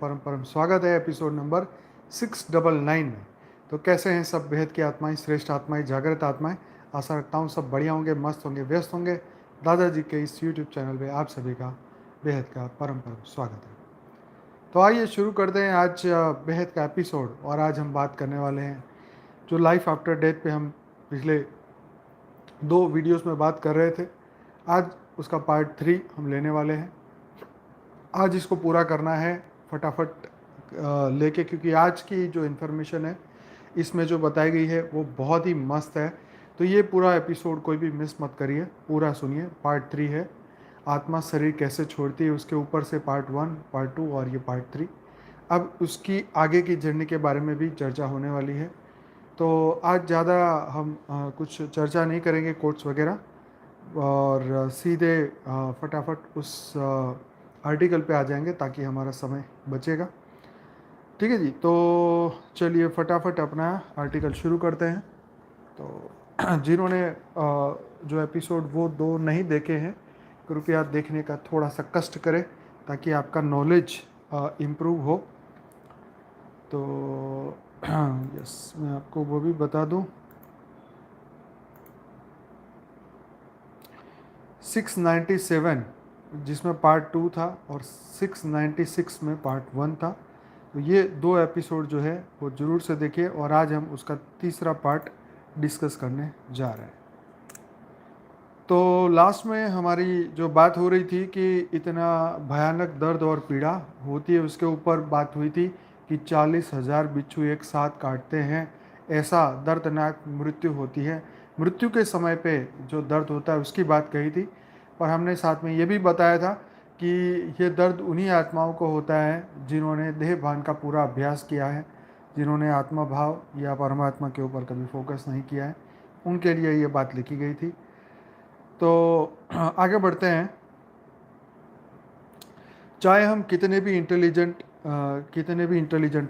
परम परम स्वागत है एपिसोड नंबर 699 में। तो कैसे हैं सब बेहद की आत्माएं, श्रेष्ठ आत्माएं, जागृत आत्माएं। आशा रखता हूँ सब बढ़िया होंगे, मस्त होंगे, व्यस्त होंगे। दादाजी के इस यूट्यूब चैनल पे आप सभी का बेहद का परम परम स्वागत है। तो आइए शुरू करते हैं आज बेहद का एपिसोड। और आज हम बात करने वाले हैं जो लाइफ आफ्टर डेथ पे हम पिछले 2 वीडियोस में बात कर रहे थे। आज उसका पार्ट 3 हम लेने वाले हैं। आज इसको पूरा करना है फटाफट लेके, क्योंकि आज की जो इन्फॉर्मेशन है इसमें जो बताई गई है वो बहुत ही मस्त है। तो ये पूरा एपिसोड कोई भी मिस मत करिए, पूरा सुनिए। पार्ट 3 है आत्मा शरीर कैसे छोड़ती है, उसके ऊपर से पार्ट 1, पार्ट 2 और ये पार्ट 3। अब उसकी आगे की जर्नी के बारे में भी चर्चा होने वाली है। तो आज ज़्यादा हम कुछ चर्चा नहीं करेंगे कोट्स वगैरह, और सीधे फटाफट उस आर्टिकल पे आ जाएंगे ताकि हमारा समय बचेगा। ठीक है जी, तो चलिए फटाफट अपना आर्टिकल शुरू करते हैं। तो जिन्होंने जो एपिसोड वो 2 नहीं देखे हैं, कृपया देखने का थोड़ा सा कष्ट करें ताकि आपका नॉलेज इम्प्रूव हो। तो यस, मैं आपको वो भी बता दूं। 697 जिसमें पार्ट 2 था और 696 में पार्ट 1 था। तो ये 2 एपिसोड जो है वो ज़रूर से देखिए। और आज हम उसका तीसरा पार्ट डिस्कस करने जा रहे हैं। तो लास्ट में हमारी जो बात हो रही थी कि इतना भयानक दर्द और पीड़ा होती है, उसके ऊपर बात हुई थी कि 40,000 बिच्छू एक साथ काटते हैं, ऐसा दर्दनाक मृत्यु होती है। मृत्यु के समय पे जो दर्द होता है उसकी बात कही थी। पर हमने साथ में ये भी बताया था कि ये दर्द उन्हीं आत्माओं को होता है जिन्होंने देह भान का पूरा अभ्यास किया है, जिन्होंने आत्मा भाव या परमात्मा के ऊपर कभी फोकस नहीं किया है, उनके लिए ये बात लिखी गई थी। तो आगे बढ़ते हैं। चाहे हम कितने भी इंटेलिजेंट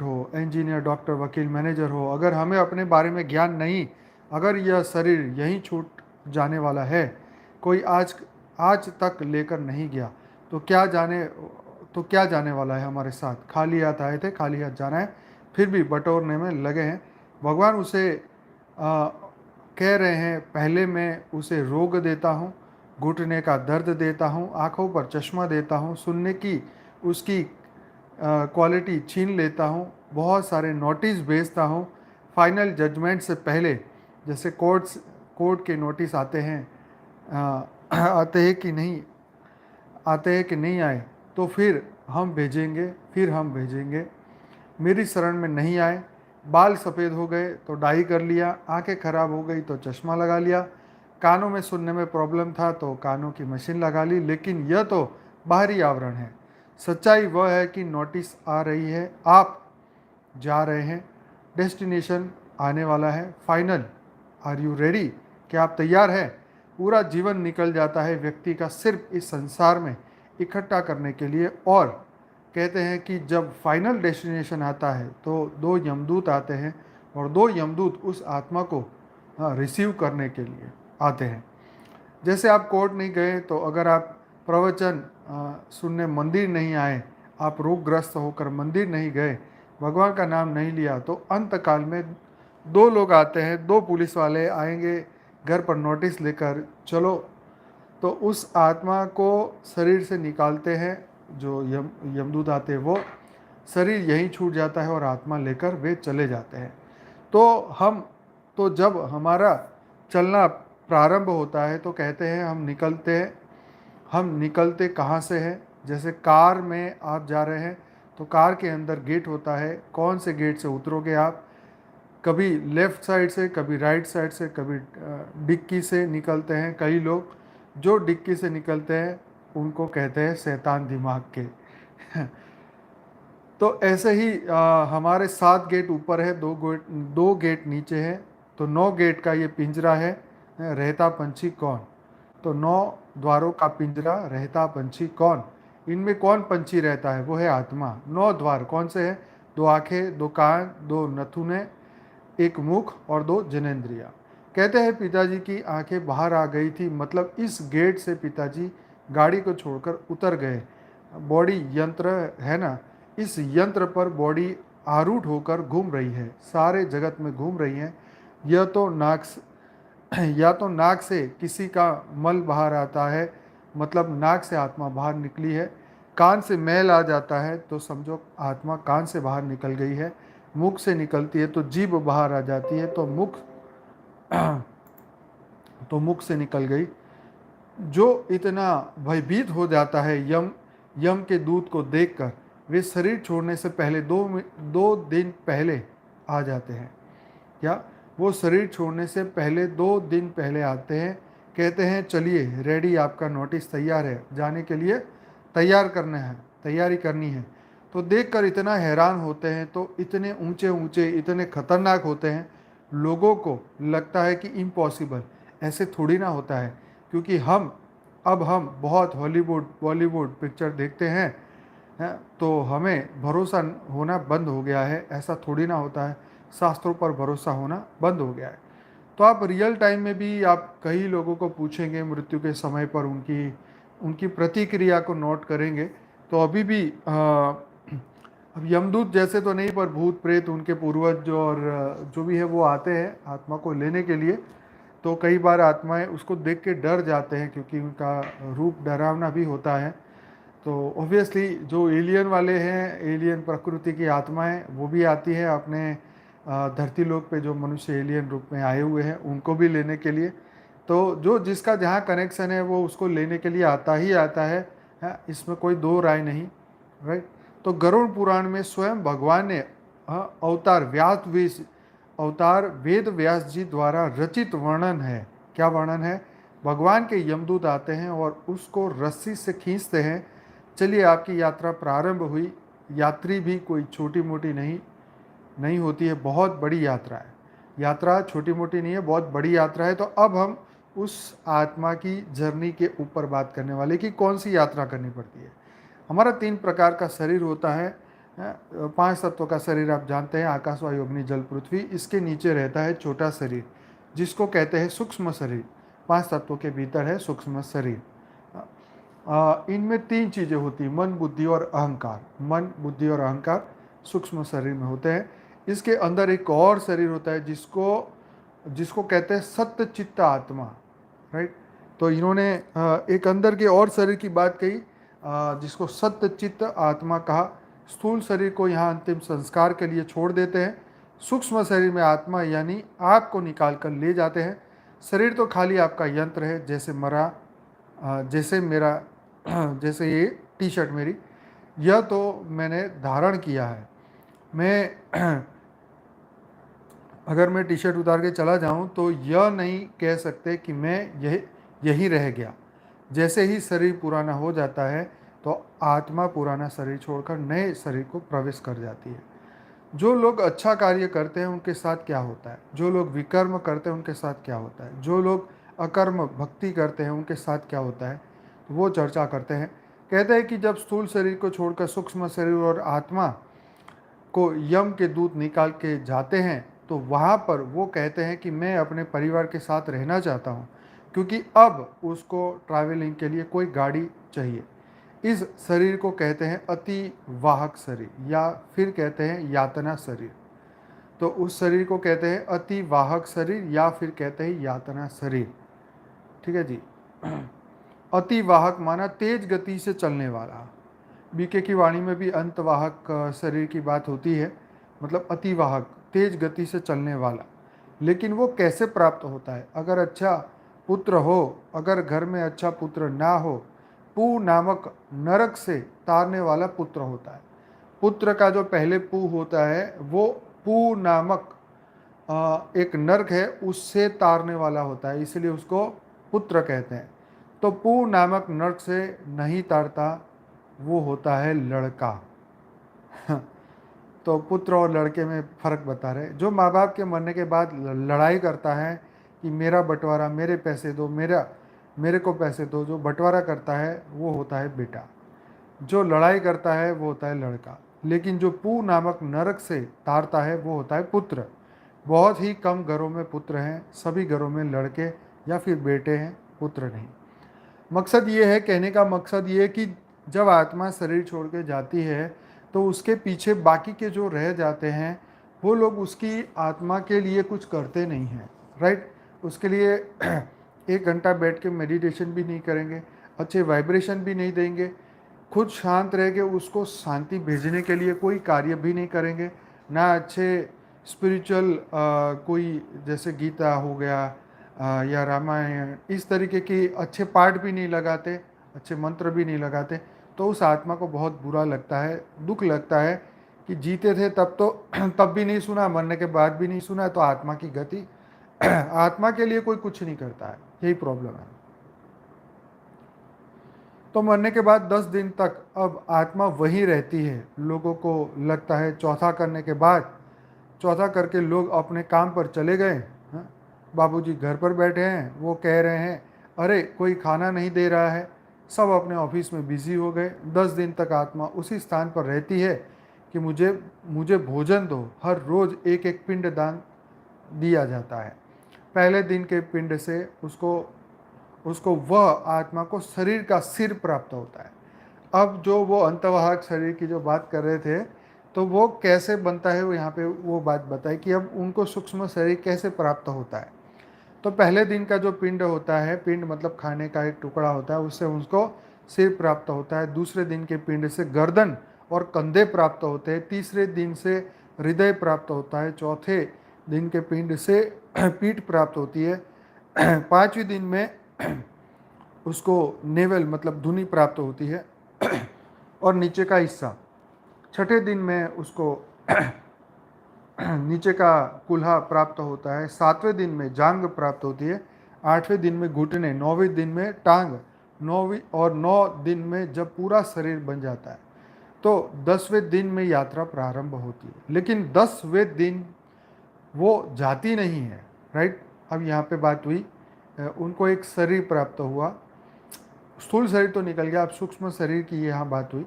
हो, इंजीनियर, डॉक्टर, वकील, मैनेजर हो, अगर हमें अपने बारे में ज्ञान नहीं, अगर यह शरीर यहीं छूट जाने वाला है, कोई आज आज तक लेकर नहीं गया, तो क्या जाने वाला है हमारे साथ। खाली हाथ आए थे, खाली हाथ जाना है, फिर भी बटोरने में लगे हैं। भगवान उसे कह रहे हैं, पहले मैं उसे रोग देता हूँ, घुटने का दर्द देता हूँ, आँखों पर चश्मा देता हूँ, सुनने की उसकी क्वालिटी छीन लेता हूँ, बहुत सारे नोटिस भेजता हूँ। फाइनल जजमेंट से पहले, जैसे कोर्ट के नोटिस आते हैं, आते हैं कि नहीं आए, तो फिर हम भेजेंगे। मेरी शरण में नहीं आए, बाल सफ़ेद हो गए तो डाई कर लिया, आंखें खराब हो गई तो चश्मा लगा लिया, कानों में सुनने में प्रॉब्लम था तो कानों की मशीन लगा ली। लेकिन यह तो बाहरी आवरण है। सच्चाई वह है कि नोटिस आ रही है, आप जा रहे हैं, डेस्टिनेशन आने वाला है, फाइनल। Are you ready? क्या आप तैयार हैं? पूरा जीवन निकल जाता है व्यक्ति का सिर्फ इस संसार में इकट्ठा करने के लिए। और कहते हैं कि जब फाइनल डेस्टिनेशन आता है तो 2 यमदूत आते हैं, और 2 यमदूत उस आत्मा को रिसीव करने के लिए आते हैं। जैसे आप कोर्ट नहीं गए, तो अगर आप प्रवचन सुनने मंदिर नहीं आए, आप रोगग्रस्त होकर मंदिर नहीं गए, भगवान का नाम नहीं लिया, तो अंत काल में 2 लोग आते हैं, 2 पुलिस वाले आएंगे घर पर नोटिस लेकर, चलो। तो उस आत्मा को शरीर से निकालते हैं, जो यमदूत आते हैं, वो शरीर यहीं छूट जाता है और आत्मा लेकर वे चले जाते हैं। तो जब हमारा चलना प्रारंभ होता है तो कहते हैं हम निकलते कहाँ से हैं। जैसे कार में आप जा रहे हैं तो कार के अंदर गेट होता है, कौन से गेट से उतरोगे आप। कभी लेफ़्ट साइड से, कभी राइट साइड से, कभी डिक्की से निकलते हैं। कई लोग जो डिक्की से निकलते हैं उनको कहते हैं शैतान दिमाग के। तो ऐसे ही हमारे 7 गेट ऊपर है, 2 गेट नीचे है, तो 9 गेट का ये पिंजरा है। रहता पंछी कौन? तो 9 द्वारों का पिंजरा, रहता पंछी कौन? इनमें कौन पंछी रहता है? वो है आत्मा। 9 द्वार कौन से हैं? 2 आँखें, 2 कान, 2 नथुने, 1 मुख और 2 जनेंद्रिया। कहते हैं पिताजी की आंखें बाहर आ गई थी, मतलब इस गेट से पिताजी गाड़ी को छोड़कर उतर गए। बॉडी यंत्र है ना, इस यंत्र पर बॉडी आरूढ़ होकर घूम रही है, सारे जगत में घूम रही है। यह तो नाक या तो नाक से किसी का मल बाहर आता है, मतलब नाक से आत्मा बाहर निकली है। कान से मैल आ जाता है तो समझो आत्मा कान से बाहर निकल गई है। मुख से निकलती है तो जीभ बाहर आ जाती है तो मुख से निकल गई। जो इतना भयभीत हो जाता है यम यम के दूत को देखकर, वे शरीर छोड़ने से पहले 2 दिन पहले आ जाते हैं। क्या वो शरीर छोड़ने से पहले 2 दिन पहले आते हैं, कहते हैं चलिए रेडी, आपका नोटिस तैयार है, जाने के लिए तैयारी करनी है। तो देखकर इतना हैरान होते हैं, तो इतने ऊंचे ऊंचे, इतने खतरनाक होते हैं, लोगों को लगता है कि इम्पॉसिबल, ऐसे थोड़ी ना होता है। क्योंकि हम बहुत हॉलीवुड बॉलीवुड पिक्चर देखते हैं, तो हमें भरोसा होना बंद हो गया है, ऐसा थोड़ी ना होता है। शास्त्रों पर भरोसा होना बंद हो गया है। तो आप रियल टाइम में भी आप कई लोगों को पूछेंगे मृत्यु के समय पर उनकी उनकी प्रतिक्रिया को नोट करेंगे, तो अभी भी अब यमदूत जैसे तो नहीं, पर भूत प्रेत उनके पूर्वज और जो भी है वो आते हैं आत्मा को लेने के लिए। तो कई बार आत्माएं उसको देख के डर जाते हैं, क्योंकि उनका रूप डरावना भी होता है। तो ऑब्वियसली जो एलियन वाले हैं, एलियन प्रकृति की आत्माएं, वो भी आती है अपने धरती लोक पे, जो मनुष्य एलियन रूप में आए हुए हैं उनको भी लेने के लिए। तो जो जिसका जहाँ कनेक्शन है वो उसको लेने के लिए आता ही आता है, इसमें कोई दो राय नहीं, राइट। तो गरुड़ पुराण में स्वयं भगवान ने अवतार वेद व्यास जी द्वारा रचित वर्णन है। क्या वर्णन है? भगवान के यमदूत आते हैं और उसको रस्सी से खींचते हैं। चलिए आपकी यात्रा प्रारंभ हुई। यात्री भी कोई छोटी मोटी नहीं होती है, बहुत बड़ी यात्रा है। यात्रा छोटी मोटी नहीं है, बहुत बड़ी यात्रा है। तो अब हम उस आत्मा की जर्नी के ऊपर बात करने वाले कि कौन सी यात्रा करनी पड़ती है। हमारा 3 प्रकार का शरीर होता है, 5 तत्वों का शरीर आप जानते हैं, आकाश वायु अग्नि जल पृथ्वी। इसके नीचे रहता है छोटा शरीर, जिसको कहते हैं सूक्ष्म शरीर। 5 तत्वों के भीतर है सूक्ष्म शरीर। इनमें 3 चीज़ें होती हैं, मन बुद्धि और अहंकार। मन बुद्धि और अहंकार सूक्ष्म शरीर में होते हैं। इसके अंदर एक और शरीर होता है जिसको कहते हैं सत्य चित्त आत्मा, राइट। तो इन्होंने एक अंदर के और शरीर की बात कही, जिसको सत्य चित्त आत्मा कहा। स्थूल शरीर को यहाँ अंतिम संस्कार के लिए छोड़ देते हैं। सूक्ष्म शरीर में आत्मा यानी आपको निकाल कर ले जाते हैं। शरीर तो खाली आपका यंत्र है, जैसे ये टी शर्ट मेरी, यह तो मैंने धारण किया है। अगर मैं टी शर्ट उतार के चला जाऊं तो यह नहीं कह सकते कि मैं यही रह गया। जैसे ही शरीर पुराना हो जाता है तो आत्मा पुराना शरीर छोड़कर नए शरीर को प्रवेश कर जाती है। जो लोग अच्छा कार्य करते हैं उनके साथ क्या होता है, जो लोग विकर्म करते हैं उनके साथ क्या होता है, जो लोग अकर्म भक्ति करते हैं उनके साथ क्या होता है, तो वो चर्चा करते हैं। कहते हैं कि जब स्थूल शरीर को छोड़कर सूक्ष्म शरीर और आत्मा को यम के दूत निकाल के जाते हैं, तो वहाँ पर वो कहते हैं कि मैं अपने परिवार के साथ रहना चाहता हूँ, क्योंकि अब उसको ट्रैवलिंग के लिए कोई गाड़ी चाहिए। इस शरीर को कहते हैं अति वाहक शरीर, या फिर कहते हैं यातना शरीर। तो उस शरीर को कहते हैं अति वाहक शरीर, या फिर कहते हैं यातना शरीर। ठीक है जी। अति वाहक माना तेज गति से चलने वाला। बीके की वाणी में भी अंतवाहक शरीर की बात होती है, मतलब अतिवाहक, तेज गति से चलने वाला। लेकिन वो कैसे प्राप्त होता है? अगर अच्छा पुत्र हो, अगर घर में अच्छा पुत्र ना हो, पू नामक नरक से तारने वाला पुत्र होता है। पुत्र का जो पहले पू होता है वो पू नामक एक नरक है, उससे तारने वाला होता है, इसलिए उसको पुत्र कहते हैं। तो पू नामक नरक से नहीं तारता, वो होता है लड़का। तो पुत्र और लड़के में फ़र्क बता रहे। जो माँ बाप के मरने के बाद लड़ाई करता है कि मेरा बंटवारा, मेरे पैसे दो, मेरे को पैसे दो, जो बंटवारा करता है वो होता है बेटा। जो लड़ाई करता है वो होता है लड़का। लेकिन जो पू नामक नरक से तारता है वो होता है पुत्र। बहुत ही कम घरों में पुत्र हैं, सभी घरों में लड़के या फिर बेटे हैं, पुत्र नहीं। मकसद ये है, कहने का मकसद ये है कि जब आत्मा शरीर छोड़ के जाती है तो उसके पीछे बाकी के जो रह जाते हैं वो लोग उसकी आत्मा के लिए कुछ करते नहीं हैं, राइट। उसके लिए 1 घंटा बैठ के मेडिटेशन भी नहीं करेंगे, अच्छे वाइब्रेशन भी नहीं देंगे, खुद शांत रह के उसको शांति भेजने के लिए कोई कार्य भी नहीं करेंगे, ना अच्छे स्पिरिचुअल कोई जैसे गीता हो गया या रामायण इस तरीके की अच्छे पाठ भी नहीं लगाते, अच्छे मंत्र भी नहीं लगाते। तो उस आत्मा को बहुत बुरा लगता है, दुख लगता है कि जीते थे तब तो तब भी नहीं सुना, मरने के बाद भी नहीं सुना। तो आत्मा की गति आत्मा के लिए कोई कुछ नहीं करता है, यही प्रॉब्लम है। तो मरने के बाद 10 दिन तक अब आत्मा वहीं रहती है। लोगों को लगता है चौथा करने के बाद, चौथा करके लोग अपने काम पर चले गए। हाँ, बाबूजी घर पर बैठे हैं, वो कह रहे हैं अरे कोई खाना नहीं दे रहा है, सब अपने ऑफिस में बिजी हो गए। 10 दिन तक आत्मा उसी स्थान पर रहती है कि मुझे मुझे भोजन दो। हर रोज़ एक एक पिंड दान दिया जाता है। पहले दिन के पिंड से उसको उसको वह आत्मा को शरीर का सिर प्राप्त होता है। अब जो वो अंतवाहक शरीर की जो बात कर रहे थे, तो वो कैसे बनता है, वो यहाँ पे वो बात बताई कि अब उनको सूक्ष्म शरीर कैसे प्राप्त होता है। तो पहले दिन का जो पिंड होता है, पिंड मतलब खाने का एक टुकड़ा होता है, उससे उसको सिर प्राप्त होता है। दूसरे दिन के पिंड से गर्दन और कंधे प्राप्त होते हैं। तीसरे दिन से हृदय प्राप्त होता है। चौथे दिन के पिंड से पीठ प्राप्त होती है। पांचवें दिन में उसको नेवल मतलब धुनी प्राप्त होती है और नीचे का हिस्सा। छठे दिन में उसको नीचे का कुल्हा प्राप्त होता है। सातवें दिन में जांग प्राप्त होती है। आठवें दिन में घुटने, नौवें दिन में टांग, नौवीं और 9 दिन में जब पूरा शरीर बन जाता है तो 10वें दिन में यात्रा प्रारंभ होती है। लेकिन 10वें दिन वो जाती नहीं है, राइट। अब यहाँ पे बात हुई, उनको एक शरीर प्राप्त हुआ, स्थूल शरीर तो निकल गया, अब सूक्ष्म शरीर की यहाँ बात हुई।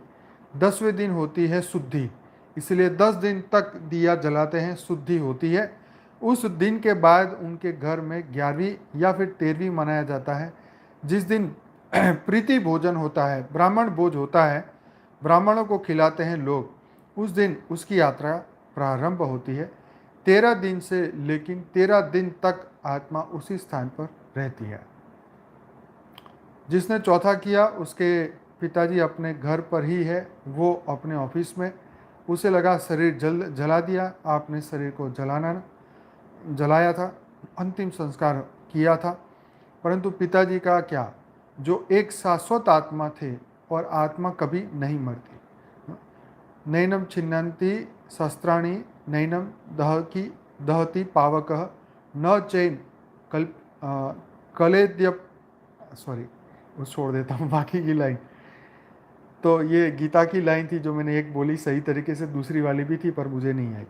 10वें दिन होती है शुद्धि, इसलिए 10 दिन तक दिया जलाते हैं, शुद्धि होती है। उस दिन के बाद उनके घर में 11वीं या फिर 13वीं मनाया जाता है, जिस दिन प्रीति भोजन होता है, ब्राह्मण भोज होता है, ब्राह्मणों को खिलाते हैं लोग। उस दिन उसकी यात्रा प्रारंभ होती है। 13 दिन से लेकिन 13 दिन तक आत्मा उसी स्थान पर रहती है। जिसने चौथा किया उसके पिताजी अपने घर पर ही है, वो अपने ऑफिस में, उसे लगा शरीर जला दिया, आपने शरीर को जलाया था, अंतिम संस्कार किया था। परंतु पिताजी का क्या, जो एक शाश्वत आत्मा थे और आत्मा कभी नहीं मरती। नैनम छिन्नन्ति शस्त्राणि नैनम दहति पावकः न चैन कलेद्य सॉरी वो छोड़ देता हूँ बाकी की लाइन। तो ये गीता की लाइन थी जो मैंने एक बोली सही तरीके से, दूसरी वाली भी थी पर मुझे नहीं आई।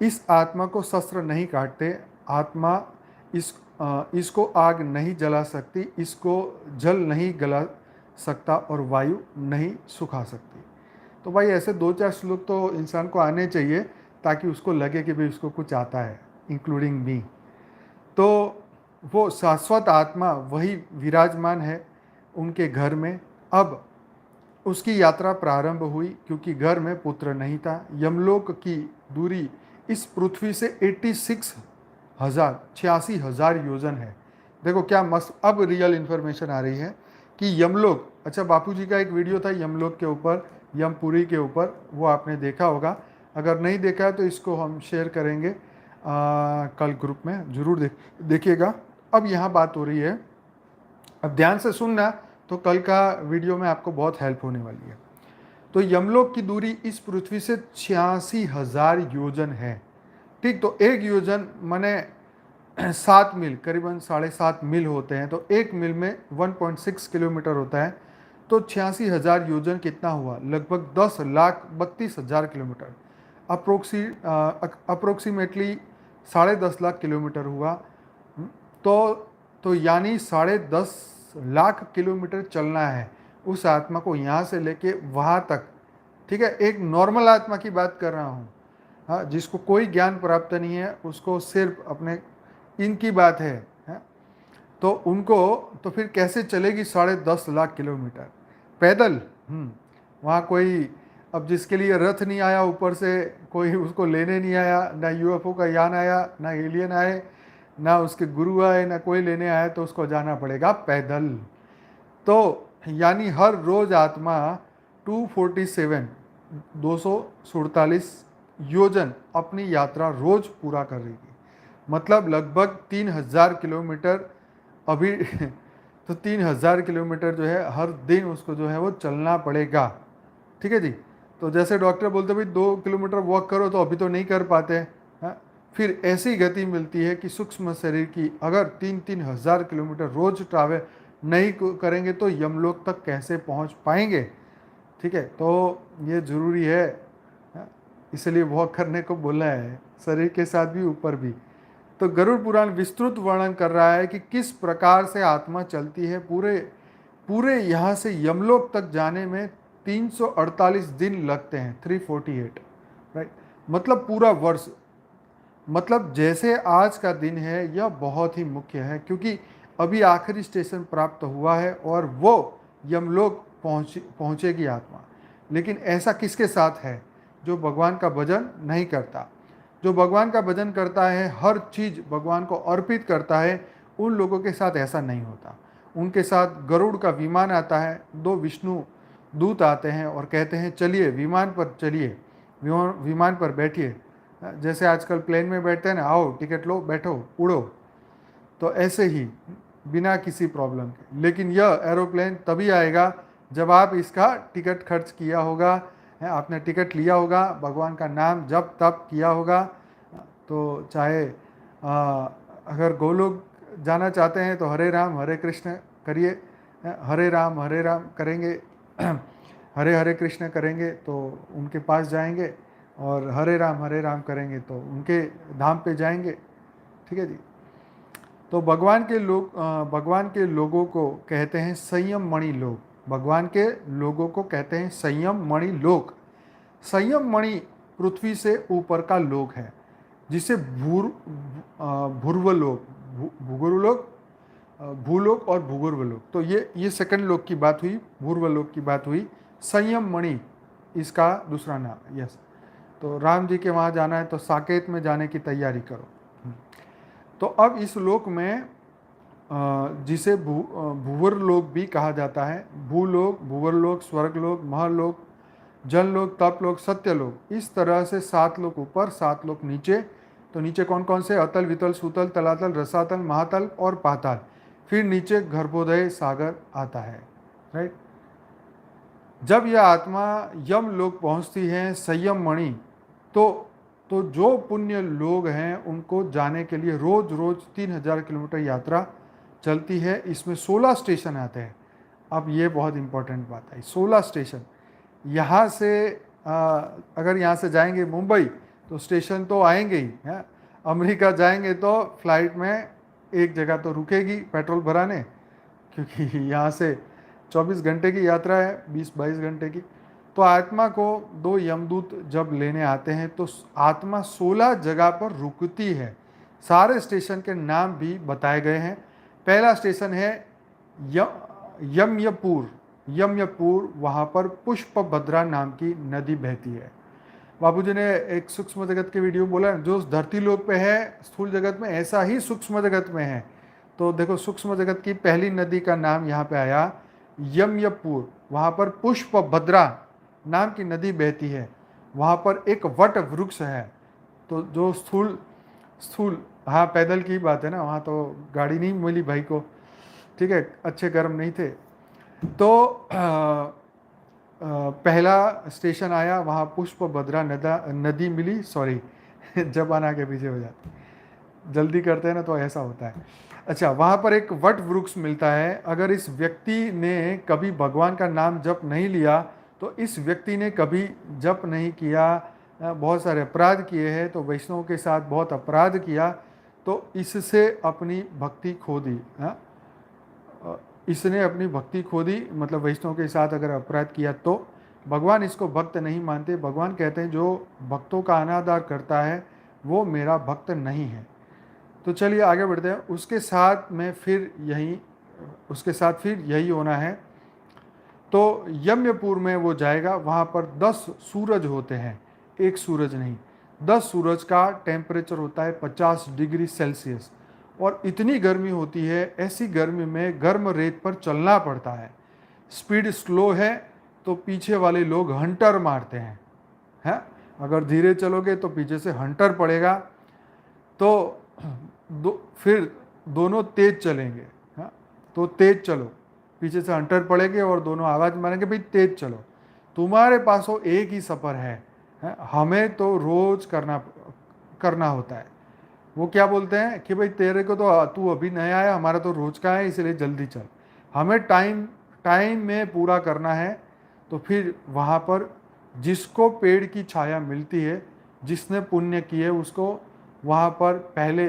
इस आत्मा को शस्त्र नहीं काटते, आत्मा इसको आग नहीं जला सकती, इसको जल नहीं गला सकता और वायु नहीं सुखा सकती। तो भाई ऐसे 2-4 श्लोक तो इंसान को आने चाहिए ताकि उसको लगे कि भाई उसको कुछ आता है, इंक्लूडिंग मी। तो वो शाश्वत आत्मा वही विराजमान है उनके घर में। अब उसकी यात्रा प्रारंभ हुई क्योंकि घर में पुत्र नहीं था। यमलोक की दूरी इस पृथ्वी से 86,000 योजन है। देखो क्या मस्त, अब रियल इन्फॉर्मेशन आ रही है कि यमलोक, अच्छा बापूजी का एक वीडियो था यमलोक के ऊपर, यमपुरी के ऊपर, वो आपने देखा होगा। अगर नहीं देखा है तो इसको हम शेयर करेंगे कल ग्रुप में, जरूर देखिएगा। अब यहाँ बात हो रही है, अब ध्यान से सुनना, तो कल का वीडियो में आपको बहुत हेल्प होने वाली है। तो यमलोक की दूरी इस पृथ्वी से 86,000 योजन है, ठीक। तो एक योजन माने 7 मील, करीबन 7.5 मील होते हैं। तो एक मील में 1.6 किलोमीटर होता है। तो 86,000 योजन कितना हुआ, लगभग 10,32,000 किलोमीटर, अप्रोक्सीमेटली 10.5 लाख किलोमीटर हुआ। तो यानी 10.5 लाख किलोमीटर चलना है उस आत्मा को यहाँ से लेके वहाँ तक, ठीक है। एक नॉर्मल आत्मा की बात कर रहा हूँ, हाँ, जिसको कोई ज्ञान प्राप्त नहीं है, उसको सिर्फ अपने इनकी बात है, तो उनको तो फिर कैसे चलेगी 10.5 लाख किलोमीटर पैदल। वहाँ कोई अब जिसके लिए रथ नहीं आया, ऊपर से कोई उसको लेने नहीं आया, ना यूएफओ का यान आया, ना एलियन आए, ना उसके गुरु आए, ना कोई लेने आया, तो उसको जाना पड़ेगा पैदल। तो यानी हर रोज आत्मा 247 247 योजन अपनी यात्रा रोज पूरा करेगी। मतलब लगभग 3000 किलोमीटर अभी तो 3000 किलोमीटर जो है हर दिन उसको जो है वो चलना पड़ेगा। ठीक है जी। तो जैसे डॉक्टर बोलते भाई 2 किलोमीटर वॉक करो, तो अभी तो नहीं कर पाते हैं। फिर ऐसी गति मिलती है कि सूक्ष्म शरीर की अगर 3-3 हज़ार किलोमीटर रोज ट्रैवल नहीं करेंगे तो यमलोक तक कैसे पहुंच पाएंगे। ठीक है, तो ये जरूरी है, इसलिए वॉक करने को बोला है, शरीर के साथ भी ऊपर भी। तो गरुड़ पुराण विस्तृत वर्णन कर रहा है कि किस प्रकार से आत्मा चलती है। पूरे पूरे यहाँ से यमलोक तक जाने में 348 दिन लगते हैं, 348, राइट। मतलब पूरा वर्ष। मतलब जैसे आज का दिन है यह बहुत ही मुख्य है, क्योंकि अभी आखिरी स्टेशन प्राप्त हुआ है और वो यमलोक पहुँचेगी आत्मा। लेकिन ऐसा किसके साथ है? जो भगवान का भजन नहीं करता। जो भगवान का भजन करता है, हर चीज़ भगवान को अर्पित करता है, उन लोगों के साथ ऐसा नहीं होता। उनके साथ गरुड़ का विमान आता है, 2 विष्णु दूत आते हैं और कहते हैं चलिए विमान पर चलिए, विमान पर बैठिए। जैसे आजकल प्लेन में बैठते हैं ना, आओ टिकट लो, बैठो, उड़ो। तो ऐसे ही बिना किसी प्रॉब्लम के। लेकिन यह एरोप्लेन तभी आएगा जब आप इसका टिकट खर्च किया होगा, आपने टिकट लिया होगा, भगवान का नाम जब तब किया होगा। तो चाहे अगर गोलोक जाना चाहते हैं तो हरे राम हरे कृष्ण करिए, हरे राम करेंगे हरे हरे कृष्ण करेंगे तो उनके पास जाएंगे, और हरे राम करेंगे तो उनके धाम पे जाएंगे। ठीक है जी। तो भगवान के लोगों को कहते हैं संयम मणि लोग। भगवान के लोगों को कहते हैं संयम मणि लोक। संयम मणि पृथ्वी से ऊपर का लोक है, जिसे भूर्वलोक, भूगुरलोक, भूलोक और भूगुर्वलोक। तो ये सेकंड लोक की बात हुई, भूर्वलोक की बात हुई। संयम मणि इसका दूसरा नाम है। यस। तो राम जी के वहाँ जाना है तो साकेत में जाने की तैयारी करो। तो अब इस लोक में जिसे भूवरलोक भी कहा जाता है, भूलोक, भूवरलोक, स्वर्गलोक, महलोक, जनलोक, तपलोक, सत्यलोक, इस तरह से 7 लोक ऊपर, 7 लोक नीचे। तो नीचे कौन कौन से? अतल, वितल, सुतल, तलातल, रसातल, महातल और पाताल। फिर नीचे गर्भोदय सागर आता है, राइट। जब यह आत्मा यम लोक पहुंचती है संयम मणि, तो जो पुण्य लोग हैं उनको जाने के लिए रोज रोज 3000 किलोमीटर यात्रा चलती है। इसमें 16 स्टेशन आते हैं। अब ये बहुत इंपॉर्टेंट बात है, 16 स्टेशन। यहाँ से अगर यहाँ से जाएंगे मुंबई तो स्टेशन तो आएंगे ही हैं। अमेरिका जाएंगे तो फ्लाइट में एक जगह तो रुकेगी पेट्रोल भराने, क्योंकि यहाँ से 24 घंटे की यात्रा है, 20-22 घंटे की। तो आत्मा को 2 यमदूत जब लेने आते हैं तो आत्मा 16 जगह पर रुकती है। सारे स्टेशन के नाम भी बताए गए हैं। पहला स्टेशन है यमयपुर। यमयपुर, वहाँ पर पुष्पभद्रा नाम की नदी बहती है। बाबूजी ने एक सूक्ष्म जगत के वीडियो बोला, जो धरती लोक पे है स्थूल जगत में, ऐसा ही सूक्ष्म जगत में है। तो देखो सूक्ष्म जगत की पहली नदी का नाम यहाँ पे आया यमयपुर। वहाँ पर पुष्पभद्रा नाम की नदी बहती है। वहाँ पर एक वट वृक्ष है। तो जो स्थूल हाँ पैदल की बात है ना, वहाँ तो गाड़ी नहीं मिली भाई को, ठीक है, अच्छे गर्म नहीं थे। तो पहला स्टेशन आया, वहाँ पुष्पभद्रा नदी मिली। सॉरी जबाना के पीछे हो जाती, जल्दी करते हैं ना तो ऐसा होता है। अच्छा, वहाँ पर एक वट वृक्ष मिलता है। अगर इस व्यक्ति ने कभी भगवान का नाम जप नहीं लिया, तो इस व्यक्ति ने कभी जप नहीं किया, बहुत सारे अपराध किए हैं, तो वैष्णव के साथ बहुत अपराध किया, तो इससे अपनी भक्ति खो दी। इसने अपनी भक्ति खो दी, मतलब वैष्णव के साथ अगर अपराध किया तो भगवान इसको भक्त नहीं मानते। भगवान कहते हैं जो भक्तों का अनादर करता है वो मेरा भक्त नहीं है। तो चलिए आगे बढ़ते हैं। उसके साथ फिर यही होना है। तो यम्यपुर में वो जाएगा, वहाँ पर 10 सूरज होते हैं, एक सूरज नहीं, 10 सूरज का टेम्परेचर होता है 50 डिग्री सेल्सियस, और इतनी गर्मी होती है, ऐसी गर्मी में गर्म रेत पर चलना पड़ता है। स्पीड स्लो है तो पीछे वाले लोग हंटर मारते हैं, अगर धीरे चलोगे तो पीछे से हंटर पड़ेगा, तो फिर दोनों तेज चलेंगे, हाँ, तो तेज चलो, पीछे से हंटर पड़ेंगे और दोनों आवाज़ मारेंगे भाई तेज चलो। तुम्हारे पास वो एक ही सफ़र है, हमें तो रोज़ करना होता है। वो क्या बोलते हैं कि भाई तेरे को तो तू अभी नया है, हमारा तो रोज़ का है, इसलिए जल्दी चल, हमें टाइम टाइम में पूरा करना है। तो फिर वहाँ पर जिसको पेड़ की छाया मिलती है, जिसने पुण्य किए उसको वहाँ पर पहले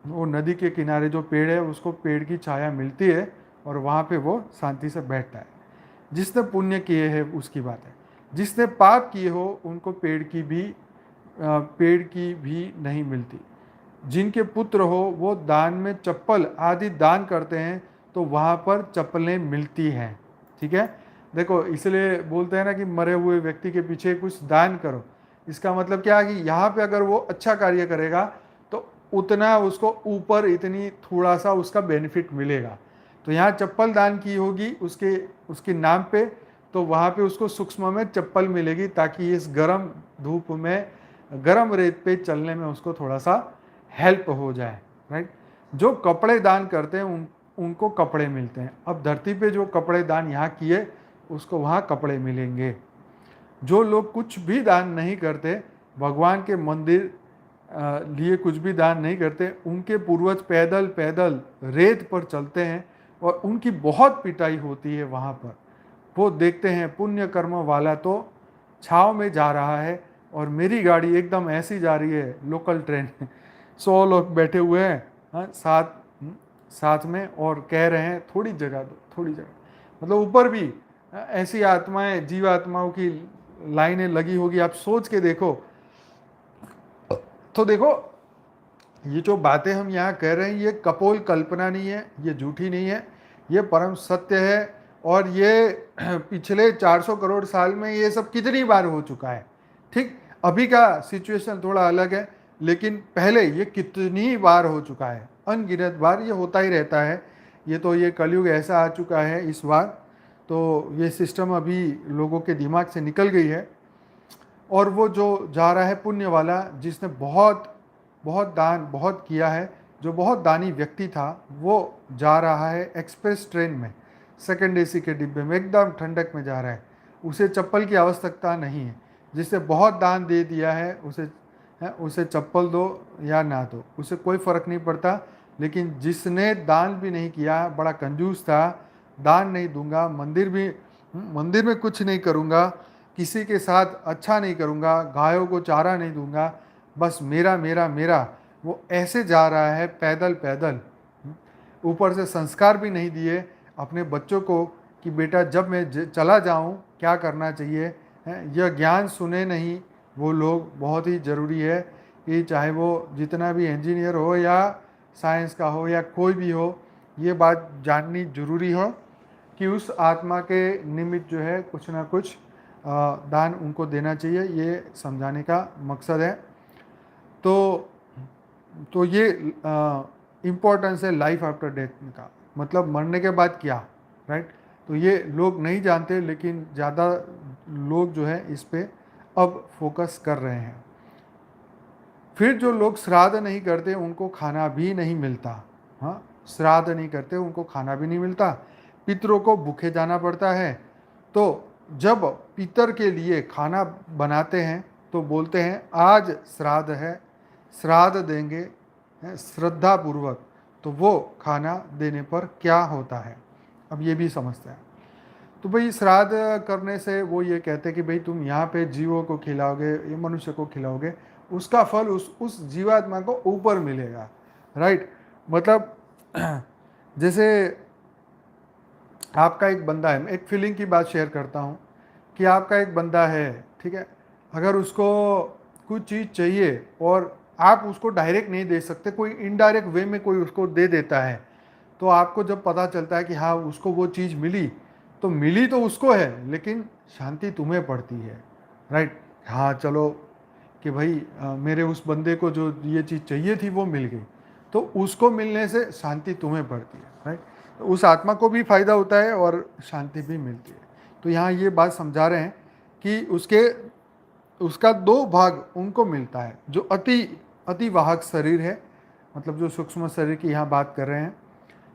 वो नदी के किनारे जो पेड़ है उसको पेड़ की छाया मिलती है और वहाँ पे वो शांति से बैठता है। जिसने पुण्य किए हैं उसकी बात है, जिसने पाप किए हो उनको पेड़ की भी नहीं मिलती। जिनके पुत्र हो वो दान में चप्पल आदि दान करते हैं तो वहाँ पर चप्पलें मिलती हैं। ठीक है, देखो इसलिए बोलते हैं ना कि मरे हुए व्यक्ति के पीछे कुछ दान करो। इसका मतलब क्या है कि यहाँ पे अगर वो अच्छा कार्य करेगा तो उतना उसको ऊपर इतनी थोड़ा सा उसका बेनिफिट मिलेगा। तो यहाँ चप्पल दान की होगी उसके नाम पे, तो वहाँ पे उसको सूक्ष्म में चप्पल मिलेगी, ताकि इस गर्म धूप में गर्म रेत पे चलने में उसको थोड़ा सा हेल्प हो जाए। राइट, जो कपड़े दान करते हैं उनको कपड़े मिलते हैं। अब धरती पे जो कपड़े दान यहाँ किए उसको वहाँ कपड़े मिलेंगे। जो लोग कुछ भी दान नहीं करते, भगवान के मंदिर लिए कुछ भी दान नहीं करते, उनके पूर्वज पैदल पैदल रेत पर चलते हैं और उनकी बहुत पिटाई होती है वहाँ पर। वो देखते हैं पुण्य कर्म वाला तो छाव में जा रहा है और मेरी गाड़ी एकदम ऐसी जा रही है, लोकल ट्रेन 100 लोग बैठे हुए हैं, हाँ, साथ में, और कह रहे हैं थोड़ी जगह दो, थोड़ी जगह। मतलब ऊपर भी ऐसी आत्माएं, जीवात्माओं की लाइनें लगी होगी। आप सोच के देखो, तो देखो ये जो बातें हम यहाँ कह रहे हैं ये कपोल कल्पना नहीं है, ये झूठी नहीं है, ये परम सत्य है। और ये पिछले 400 करोड़ साल में ये सब कितनी बार हो चुका है। ठीक, अभी का सिचुएशन थोड़ा अलग है, लेकिन पहले ये कितनी बार हो चुका है, अनगिनत बार ये होता ही रहता है। ये कलयुग ऐसा आ चुका है इस बार, तो ये सिस्टम अभी लोगों के दिमाग से निकल गई है। और वो जो जा रहा है पुण्य वाला, जिसने बहुत बहुत दान बहुत किया है, जो बहुत दानी व्यक्ति था, वो जा रहा है एक्सप्रेस ट्रेन में, सेकंड एसी के डिब्बे में, एकदम ठंडक में जा रहा है। उसे चप्पल की आवश्यकता नहीं है। जिसने बहुत दान दे दिया है उसे चप्पल दो या ना दो, उसे कोई फ़र्क नहीं पड़ता। लेकिन जिसने दान भी नहीं किया, बड़ा कंजूस था, दान नहीं दूंगा, मंदिर में कुछ नहीं करूँगा, किसी के साथ अच्छा नहीं करूँगा, गायों को चारा नहीं दूंगा, बस मेरा मेरा मेरा, वो ऐसे जा रहा है पैदल पैदल। ऊपर से संस्कार भी नहीं दिए अपने बच्चों को कि बेटा जब मैं चला जाऊं क्या करना चाहिए, यह ज्ञान सुने नहीं वो लोग। बहुत ही ज़रूरी है कि चाहे वो जितना भी इंजीनियर हो या साइंस का हो या कोई भी हो, ये बात जाननी जरूरी हो कि उस आत्मा के निमित्त जो है कुछ ना कुछ दान उनको देना चाहिए। ये समझाने का मकसद है। तो ये इम्पोर्टेंस है लाइफ आफ्टर डेथ का, मतलब मरने के बाद क्या। राइट, तो ये लोग नहीं जानते, लेकिन ज़्यादा लोग जो है इस पे अब फोकस कर रहे हैं। फिर जो लोग श्राद्ध नहीं करते उनको खाना भी नहीं मिलता। हाँ, श्राद्ध नहीं करते उनको खाना भी नहीं मिलता, पितरों को भूखे जाना पड़ता है। तो जब पितर के लिए खाना बनाते हैं तो बोलते हैं आज श्राद्ध है, श्राद्ध देंगे श्रद्धा पूर्वक। तो वो खाना देने पर क्या होता है, अब ये भी समझते हैं। तो भाई श्राद्ध करने से वो ये कहते हैं कि भाई तुम यहाँ पे जीवों को खिलाओगे, ये मनुष्य को खिलाओगे, उसका फल उस जीवात्मा को ऊपर मिलेगा। राइट, मतलब जैसे आपका एक बंदा है, एक फीलिंग की बात शेयर करता हूँ कि आपका एक बंदा है, ठीक है, अगर उसको कुछ चीज़ चाहिए और आप उसको डायरेक्ट नहीं दे सकते, कोई इनडायरेक्ट वे में कोई उसको दे देता है, तो आपको जब पता चलता है कि हाँ उसको वो चीज़ मिली, तो मिली तो उसको है, लेकिन शांति तुम्हें पड़ती है, राइट। हाँ चलो कि भाई मेरे उस बंदे को जो ये चीज़ चाहिए थी वो मिल गई, तो उसको मिलने से शांति तुम्हें पड़ती है, राइट। तो उस आत्मा को भी फायदा होता है और शांति भी मिलती है। तो यहाँ ये बात समझा रहे हैं कि उसका दो भाग उनको मिलता है, जो अति वाहक शरीर है, मतलब जो सूक्ष्म शरीर की यहाँ बात कर रहे हैं।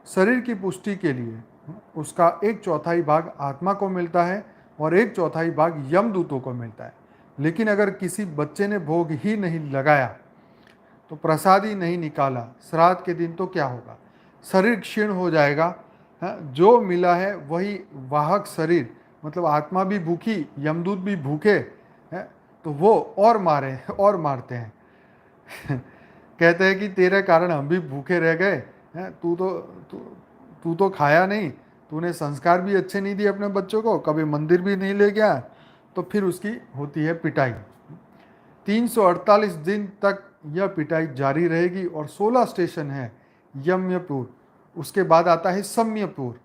शरीर की पुष्टि के लिए उसका 1/4 भाग आत्मा को मिलता है और 1/4 भाग यमदूतों को मिलता है। लेकिन अगर किसी बच्चे ने भोग ही नहीं लगाया, तो प्रसाद ही नहीं निकाला श्राद्ध के दिन, तो क्या होगा? शरीर क्षीण हो जाएगा। जो मिला है वही वाहक शरीर, मतलब आत्मा भी भूखी, यमदूत भी भूखे हैं, तो वो और मारते हैं। कहते हैं कि तेरे कारण हम भी भूखे रह गए हैं, तू तो खाया नहीं, तूने संस्कार भी अच्छे नहीं दिए अपने बच्चों को, कभी मंदिर भी नहीं ले गया, तो फिर उसकी होती है पिटाई। 348 दिन तक यह पिटाई जारी रहेगी और 16 स्टेशन है यम्यपुर, उसके बाद आता है सम्यपुर।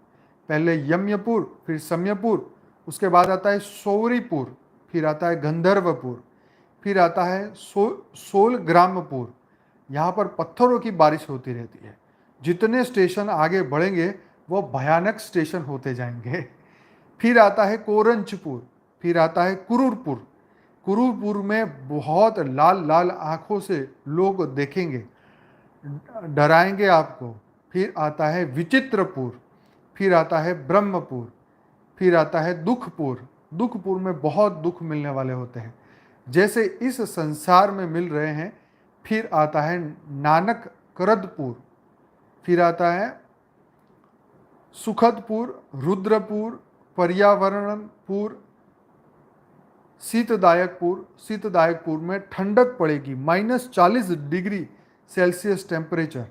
पहले यम्यपुर, फिर सम्यपुर, उसके बाद आता है सौरीपुर, फिर आता है गंधर्वपुर, फिर आता है सोलग्रामपुर। यहाँ पर पत्थरों की बारिश होती रहती है। जितने स्टेशन आगे बढ़ेंगे वो भयानक स्टेशन होते जाएंगे। फिर आता है कोरंचपुर, फिर आता है कुरूरपुर। कुरूरपुर में बहुत लाल लाल आंखों से लोग देखेंगे, डराएंगे आपको। फिर आता है विचित्रपुर, फिर आता है ब्रह्मपुर, फिर आता है दुखपुर। दुखपुर में बहुत दुख मिलने वाले होते हैं, जैसे इस संसार में मिल रहे हैं। फिर आता है नानक करदपुर, फिर आता है सुखदपुर, रुद्रपुर, पर्यावरणपुर, शीतदायकपुर। शीतदायकपुर में ठंडक पड़ेगी, -40 डिग्री सेल्सियस टेम्परेचर,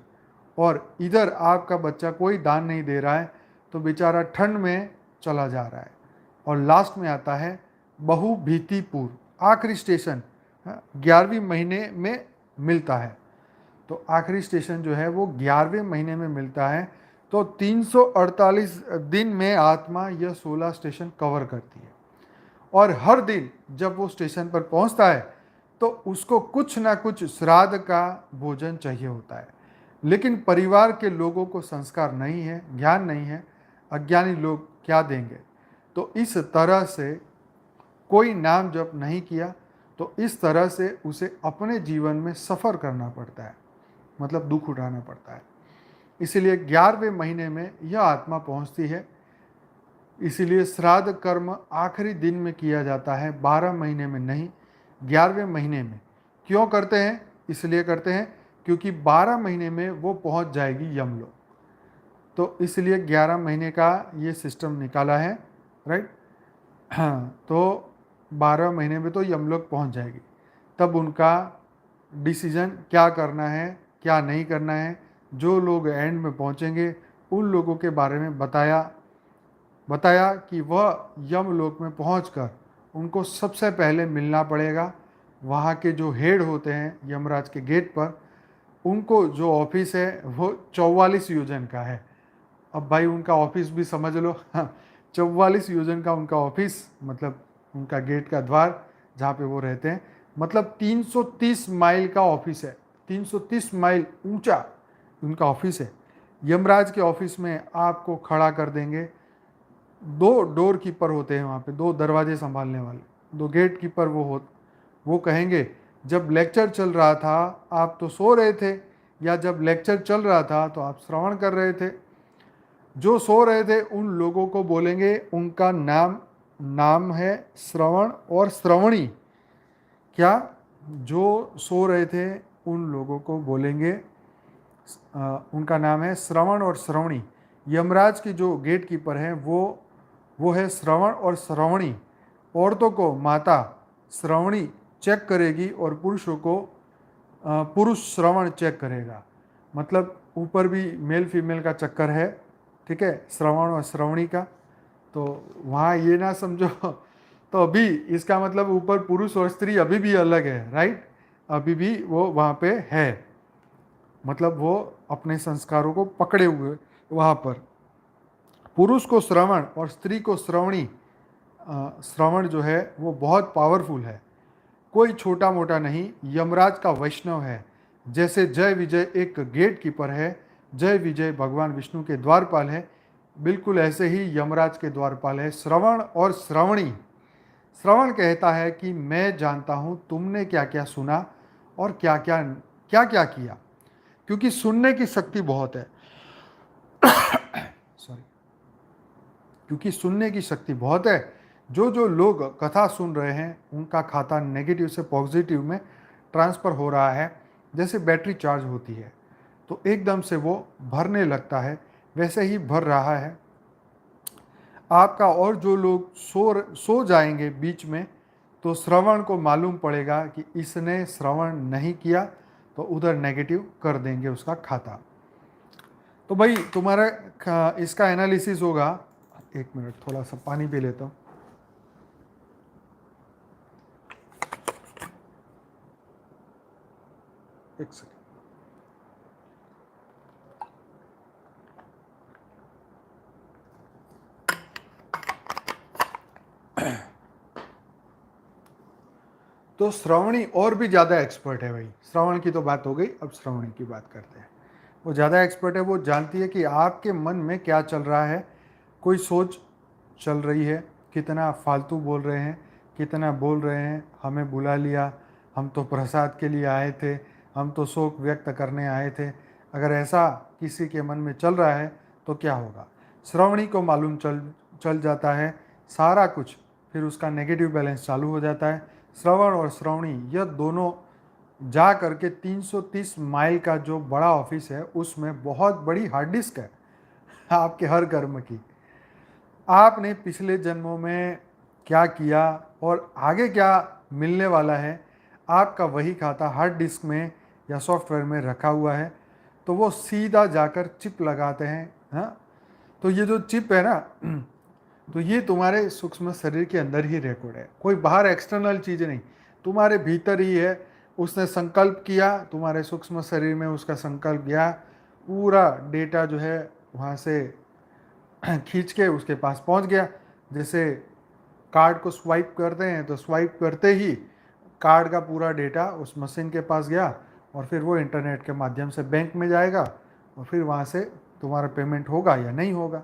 और इधर आपका बच्चा कोई दान नहीं दे रहा है तो बेचारा ठंड में चला जा रहा है। और लास्ट में आता है बहुभीतिपुर, आखिरी स्टेशन 11वीं महीने में मिलता है। तो आखिरी स्टेशन जो है वो 11वें महीने में मिलता है। तो 348 दिन में आत्मा यह 16 स्टेशन कवर करती है। और हर दिन जब वो स्टेशन पर पहुंचता है तो उसको कुछ ना कुछ श्राद्ध का भोजन चाहिए होता है। लेकिन परिवार के लोगों को संस्कार नहीं है, ज्ञान नहीं है, अज्ञानी लोग क्या देंगे? तो इस तरह से कोई नाम जप नहीं किया तो इस तरह से उसे अपने जीवन में सफ़र करना पड़ता है, मतलब दुख उठाना पड़ता है। इसीलिए 11वें महीने में यह आत्मा पहुंचती है। इसीलिए श्राद्ध कर्म आखिरी दिन में किया जाता है, 12 महीने में नहीं, 11वें महीने में। क्यों करते हैं? इसलिए करते हैं क्योंकि 12 महीने में वो पहुंच जाएगी यमलोक। तो इसलिए 11 महीने का ये सिस्टम निकाला है, राइट। हाँ, तो 12 महीने में तो यमलोक पहुंच जाएगी। तब उनका डिसीजन क्या करना है, क्या नहीं करना है, जो लोग एंड में पहुंचेंगे उन लोगों के बारे में बताया कि वह यमलोक में पहुंचकर उनको सबसे पहले मिलना पड़ेगा। वहाँ के जो हेड होते हैं यमराज के गेट पर, उनको जो ऑफिस है वो 44 योजन का है। अब भाई उनका ऑफिस भी समझ लो, 44 योजन का उनका ऑफिस, मतलब उनका गेट का द्वार जहाँ पे वो रहते हैं, मतलब 330 माइल का ऑफिस है। 330 माइल ऊंचा उनका ऑफिस है। यमराज के ऑफिस में आपको खड़ा कर देंगे। 2 डोर कीपर होते हैं वहाँ पे, 2 दरवाजे संभालने वाले, 2 गेट कीपर वो कहेंगे जब लेक्चर चल रहा था आप तो सो रहे थे, या जब लेक्चर चल रहा था तो आप श्रवण कर रहे थे। जो सो रहे थे उन लोगों को बोलेंगे, उनका नाम है श्रवण और श्रवणी। क्या? जो सो रहे थे उन लोगों को बोलेंगे, उनका नाम है श्रवण और श्रवणी। यमराज की जो गेट कीपर हैं वो है श्रवण और श्रवणी। औरतों को माता श्रवणी चेक करेगी और पुरुषों को पुरुष श्रवण चेक करेगा। मतलब ऊपर भी मेल फीमेल का चक्कर है, ठीक है, श्रवण और श्रवणी का। तो वहाँ ये ना समझो तो अभी इसका मतलब ऊपर पुरुष और स्त्री अभी भी अलग है, राइट। अभी भी वो वहाँ पे है, मतलब वो अपने संस्कारों को पकड़े हुए वहाँ पर। पुरुष को श्रवण और स्त्री को श्रवणी, श्रवण जो है वो बहुत पावरफुल है। कोई छोटा मोटा नहीं, यमराज का वैष्णव है। जैसे जय विजय एक गेट कीपर है, जय विजय भगवान विष्णु के द्वारपाल है, बिल्कुल ऐसे ही यमराज के द्वारपाल है श्रवण और श्रवणी। श्रवण कहता है कि मैं जानता हूँ तुमने क्या क्या सुना और क्या क्या किया, क्योंकि सुनने की शक्ति बहुत है। सॉरी, क्योंकि सुनने की शक्ति बहुत है। जो जो लोग कथा सुन रहे हैं उनका खाता नेगेटिव से पॉजिटिव में ट्रांसफ़र हो रहा है। जैसे बैटरी चार्ज होती है तो एकदम से वो भरने लगता है, वैसे ही भर रहा है आपका। और जो लोग सो जाएंगे बीच में, तो श्रवण को मालूम पड़ेगा कि इसने श्रवण नहीं किया, तो उधर नेगेटिव कर देंगे उसका खाता। तो भाई तुम्हारा इसका एनालिसिस होगा। एक मिनट, थोड़ा सा पानी पी लेता हूँ। एक सेकंड। तो श्रवणी और भी ज़्यादा एक्सपर्ट है भाई। श्रवण की तो बात हो गई, अब श्रवणी की बात करते हैं। वो ज़्यादा एक्सपर्ट है, वो जानती है कि आपके मन में क्या चल रहा है। कोई सोच चल रही है, कितना फालतू बोल रहे हैं, कितना बोल रहे हैं, हमें बुला लिया, हम तो प्रसाद के लिए आए थे, हम तो शोक व्यक्त करने आए थे। अगर ऐसा किसी के मन में चल रहा है तो क्या होगा। श्रवणी को मालूम चल जाता है सारा कुछ, फिर उसका नेगेटिव बैलेंस चालू हो जाता है। श्रवण और श्रवणी यह दोनों जा करके 330 माइल का जो बड़ा ऑफिस है उसमें बहुत बड़ी हार्ड डिस्क है आपके हर कर्म की। आपने पिछले जन्मों में क्या किया और आगे क्या मिलने वाला है, आपका वही खाता हार्ड डिस्क में या सॉफ्टवेयर में रखा हुआ है। तो वो सीधा जाकर चिप लगाते हैं। हाँ, तो ये जो चिप है ना, तो ये तुम्हारे सूक्ष्म शरीर के अंदर ही रिकॉर्ड है, कोई बाहर एक्सटर्नल चीज़ नहीं, तुम्हारे भीतर ही है। उसने संकल्प किया, तुम्हारे सूक्ष्म शरीर में उसका संकल्प गया, पूरा डेटा जो है वहाँ से खींच के उसके पास पहुँच गया। जैसे कार्ड को स्वाइप करते हैं तो स्वाइप करते ही कार्ड का पूरा डेटा उस मशीन के पास गया और फिर वो इंटरनेट के माध्यम से बैंक में जाएगा और फिर वहाँ से तुम्हारा पेमेंट होगा या नहीं होगा।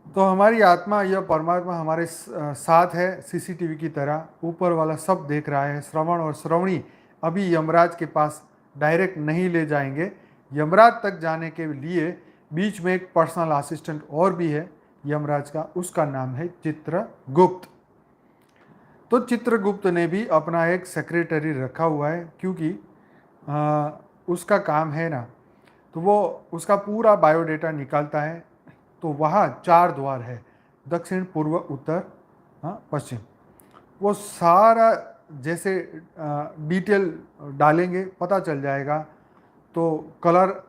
तो हमारी आत्मा, यह परमात्मा हमारे साथ है, सीसीटीवी की तरह ऊपर वाला सब देख रहा है। श्रवण और श्रवणी अभी यमराज के पास डायरेक्ट नहीं ले जाएंगे। यमराज तक जाने के लिए बीच में एक पर्सनल असिस्टेंट और भी है यमराज का, उसका नाम है चित्रगुप्त। तो चित्रगुप्त ने भी अपना एक सेक्रेटरी रखा हुआ है, क्योंकि उसका काम है ना, तो वो उसका पूरा बायोडेटा निकालता है। तो वहाँ 4 द्वार है, दक्षिण पूर्व उत्तर पश्चिम। वो सारा जैसे डिटेल डालेंगे पता चल जाएगा, तो कलर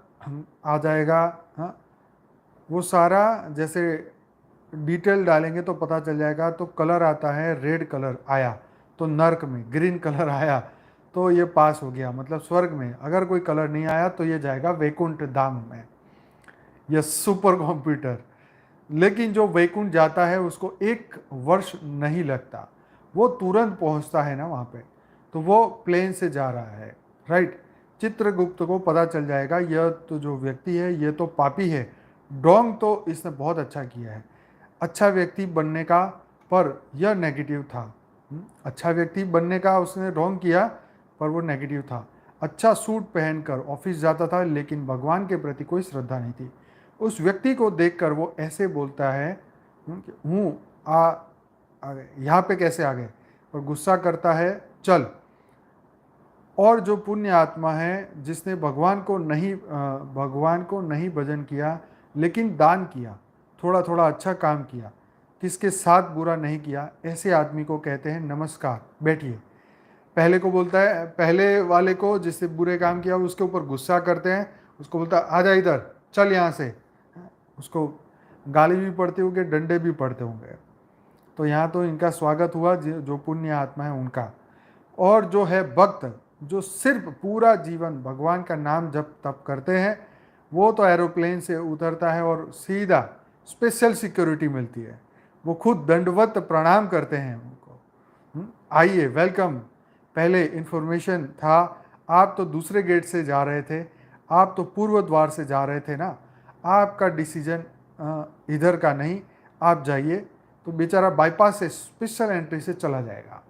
आ जाएगा। हाँ, वो सारा जैसे डिटेल डालेंगे तो पता चल जाएगा। तो कलर आता है, रेड कलर आया तो नर्क में, ग्रीन कलर आया तो ये पास हो गया मतलब स्वर्ग में, अगर कोई कलर नहीं आया तो ये जाएगा वैकुंठ धाम में। यह सुपर कंप्यूटर। लेकिन जो वैकुंठ जाता है उसको 1 वर्ष नहीं लगता, वो तुरंत पहुंचता है ना वहाँ पे, तो वो प्लेन से जा रहा है, राइट। चित्रगुप्त को पता चल जाएगा यह तो जो व्यक्ति है ये तो पापी है, डोंग तो इसने बहुत अच्छा किया है, अच्छा व्यक्ति बनने का, पर यह नेगेटिव था। अच्छा व्यक्ति बनने का उसने रॉन्ग किया पर वो नेगेटिव था। अच्छा सूट पहनकर ऑफिस जाता था लेकिन भगवान के प्रति कोई श्रद्धा नहीं थी। उस व्यक्ति को देखकर वो ऐसे बोलता है हूँ आ यहाँ पे कैसे आ गए, और गुस्सा करता है चल। और जो पुण्य आत्मा है जिसने भगवान को नहीं भजन किया लेकिन दान किया, थोड़ा थोड़ा अच्छा काम किया, किसके साथ बुरा नहीं किया, ऐसे आदमी को कहते हैं नमस्कार बैठिए। पहले को बोलता है, पहले वाले को जिससे बुरे काम किया उसके ऊपर गुस्सा करते हैं, उसको बोलता है आ जा इधर चल यहाँ से, उसको गाली भी पड़ती होंगे, डंडे भी पड़ते होंगे। तो यहाँ तो इनका स्वागत हुआ जो पुण्य आत्मा है उनका। और जो है भक्त, जो सिर्फ पूरा जीवन भगवान का नाम जप तप करते हैं, वो तो एरोप्लेन से उतरता है और सीधा स्पेशल सिक्योरिटी मिलती है, वो खुद दंडवत प्रणाम करते हैं उनको। आइए, वेलकम। पहले इन्फॉर्मेशन था, आप तो दूसरे गेट से जा रहे थे, आप तो पूर्व द्वार से जा रहे थे ना, आपका डिसीजन इधर का नहीं, आप जाइए। तो बेचारा बाईपास से स्पेशल एंट्री से चला जाएगा।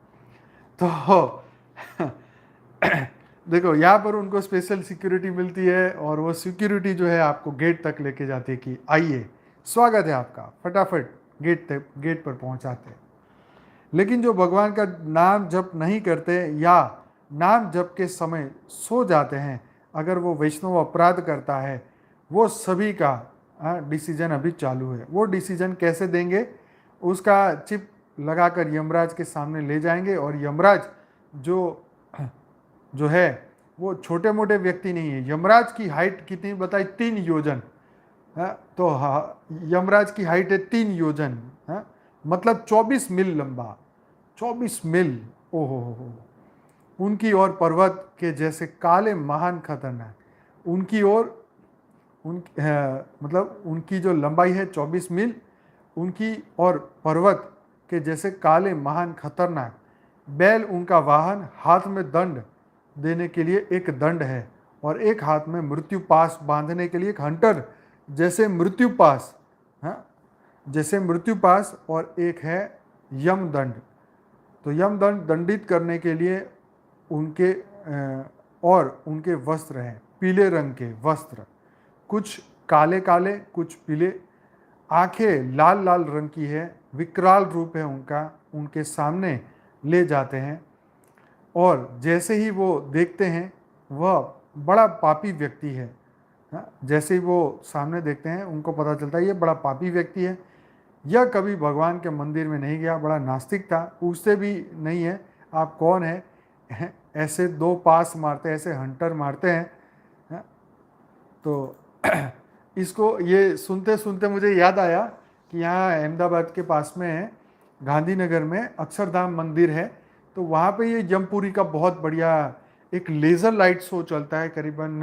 तो देखो, यहाँ पर उनको स्पेशल सिक्योरिटी मिलती है और वो सिक्योरिटी जो है आपको गेट तक लेके जाती है कि आइए, स्वागत है आपका, फटाफट गेट तक, गेट पर पहुँचाते हैं। लेकिन जो भगवान का नाम जप नहीं करते या नाम जप के समय सो जाते हैं, अगर वो वैष्णव अपराध करता है, वो सभी का डिसीजन अभी चालू है। वो डिसीजन कैसे देंगे, उसका चिप लगाकर यमराज के सामने ले जाएंगे। और यमराज जो जो है वो छोटे मोटे व्यक्ति नहीं है। यमराज की हाइट कितनी बताई, 3 योजन। तो यमराज की हाइट है 3 योजन, मतलब 24 मील लंबा, 24 मील। ओहो हो। उनकी ओर पर्वत के जैसे काले महान खतरनाक, उनकी ओर मतलब उनकी जो लंबाई है 24 मील, उनकी और पर्वत के जैसे काले महान खतरनाक। बैल उनका वाहन, हाथ में दंड देने के लिए एक दंड है और एक हाथ में मृत्यु पास बांधने के लिए एक हंटर जैसे मृत्यु पास, हाँ, जैसे मृत्यु पास, और एक है यमदंड। तो यमदंड दंडित करने के लिए उनके और उनके वस्त्र हैं पीले रंग के वस्त्र, कुछ काले काले कुछ पीले, आंखें लाल लाल रंग की है, विकराल रूप है उनका। उनके सामने ले जाते हैं और जैसे ही वो देखते हैं वह बड़ा पापी व्यक्ति है। जैसे ही वो सामने देखते हैं उनको पता चलता है ये बड़ा पापी व्यक्ति है, यह कभी भगवान के मंदिर में नहीं गया, बड़ा नास्तिक था, पूछते भी नहीं है आप कौन है। ऐसे 2 पास मारते, ऐसे हंटर मारते हैं। तो इसको ये सुनते सुनते मुझे याद आया कि यहाँ अहमदाबाद के पास में गांधीनगर में अक्षरधाम मंदिर है। तो वहाँ पे ये जमपुरी का बहुत बढ़िया एक लेज़र लाइट शो चलता है, करीबन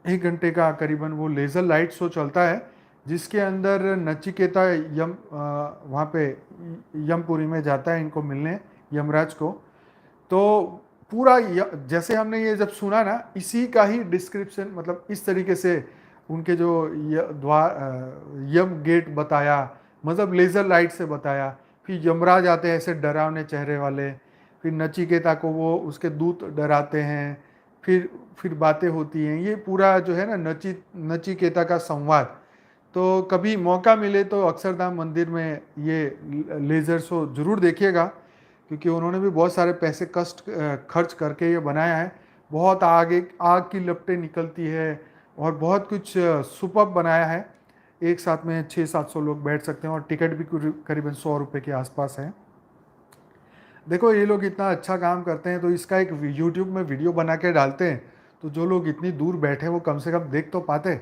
1 घंटे का करीबन वो लेज़र लाइट शो चलता है, जिसके अंदर नचिकेता वहाँ पे यमपुरी में जाता है इनको मिलने, यमराज को। तो पूरा जैसे हमने ये जब सुना ना, इसी का ही डिस्क्रिप्शन, मतलब इस तरीके से उनके जो द्वार यम गेट बताया, मतलब लेज़र लाइट से बताया। फिर यमराज आते हैं ऐसे डरावने चेहरे वाले, फिर नचिकेता को वो उसके दूत डराते हैं, फिर बातें होती हैं। ये पूरा जो है ना नचिकेता का संवाद। तो कभी मौका मिले तो अक्षरधाम मंदिर में ये लेज़र शो ज़रूर देखिएगा, क्योंकि उन्होंने भी बहुत सारे पैसे कष्ट खर्च करके ये बनाया है। बहुत आग की लपटें निकलती है और बहुत कुछ सुपर्ब बनाया है। एक साथ में 600-700 लोग बैठ सकते हैं और टिकट भी करीबन 100 रुपये के आसपास है। देखो, ये लोग इतना अच्छा काम करते हैं तो इसका एक यूट्यूब में वीडियो बना के डालते हैं, तो जो लोग इतनी दूर बैठे वो कम से कम देख तो पाते,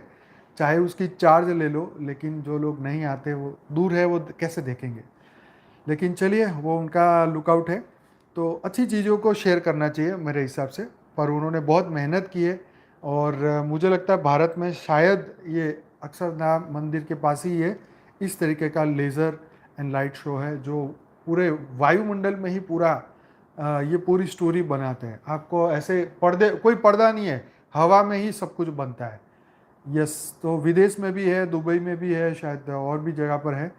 चाहे उसकी चार्ज ले लो। लेकिन जो लोग नहीं आते, वो दूर है, वो कैसे देखेंगे। लेकिन चलिए, वो उनका लुकआउट है। तो अच्छी चीज़ों को शेयर करना चाहिए मेरे हिसाब से। पर उन्होंने बहुत मेहनत की है और मुझे लगता है भारत में शायद ये अक्षरधाम मंदिर के पास ही ये इस तरीके का लेज़र एंड लाइट शो है, जो पूरे वायुमंडल में ही पूरा ये पूरी स्टोरी बनाते हैं। आपको ऐसे कोई पर्दा नहीं है, हवा में ही सब कुछ बनता है। यस, तो विदेश में भी है, दुबई में भी है, शायद और भी जगह पर है,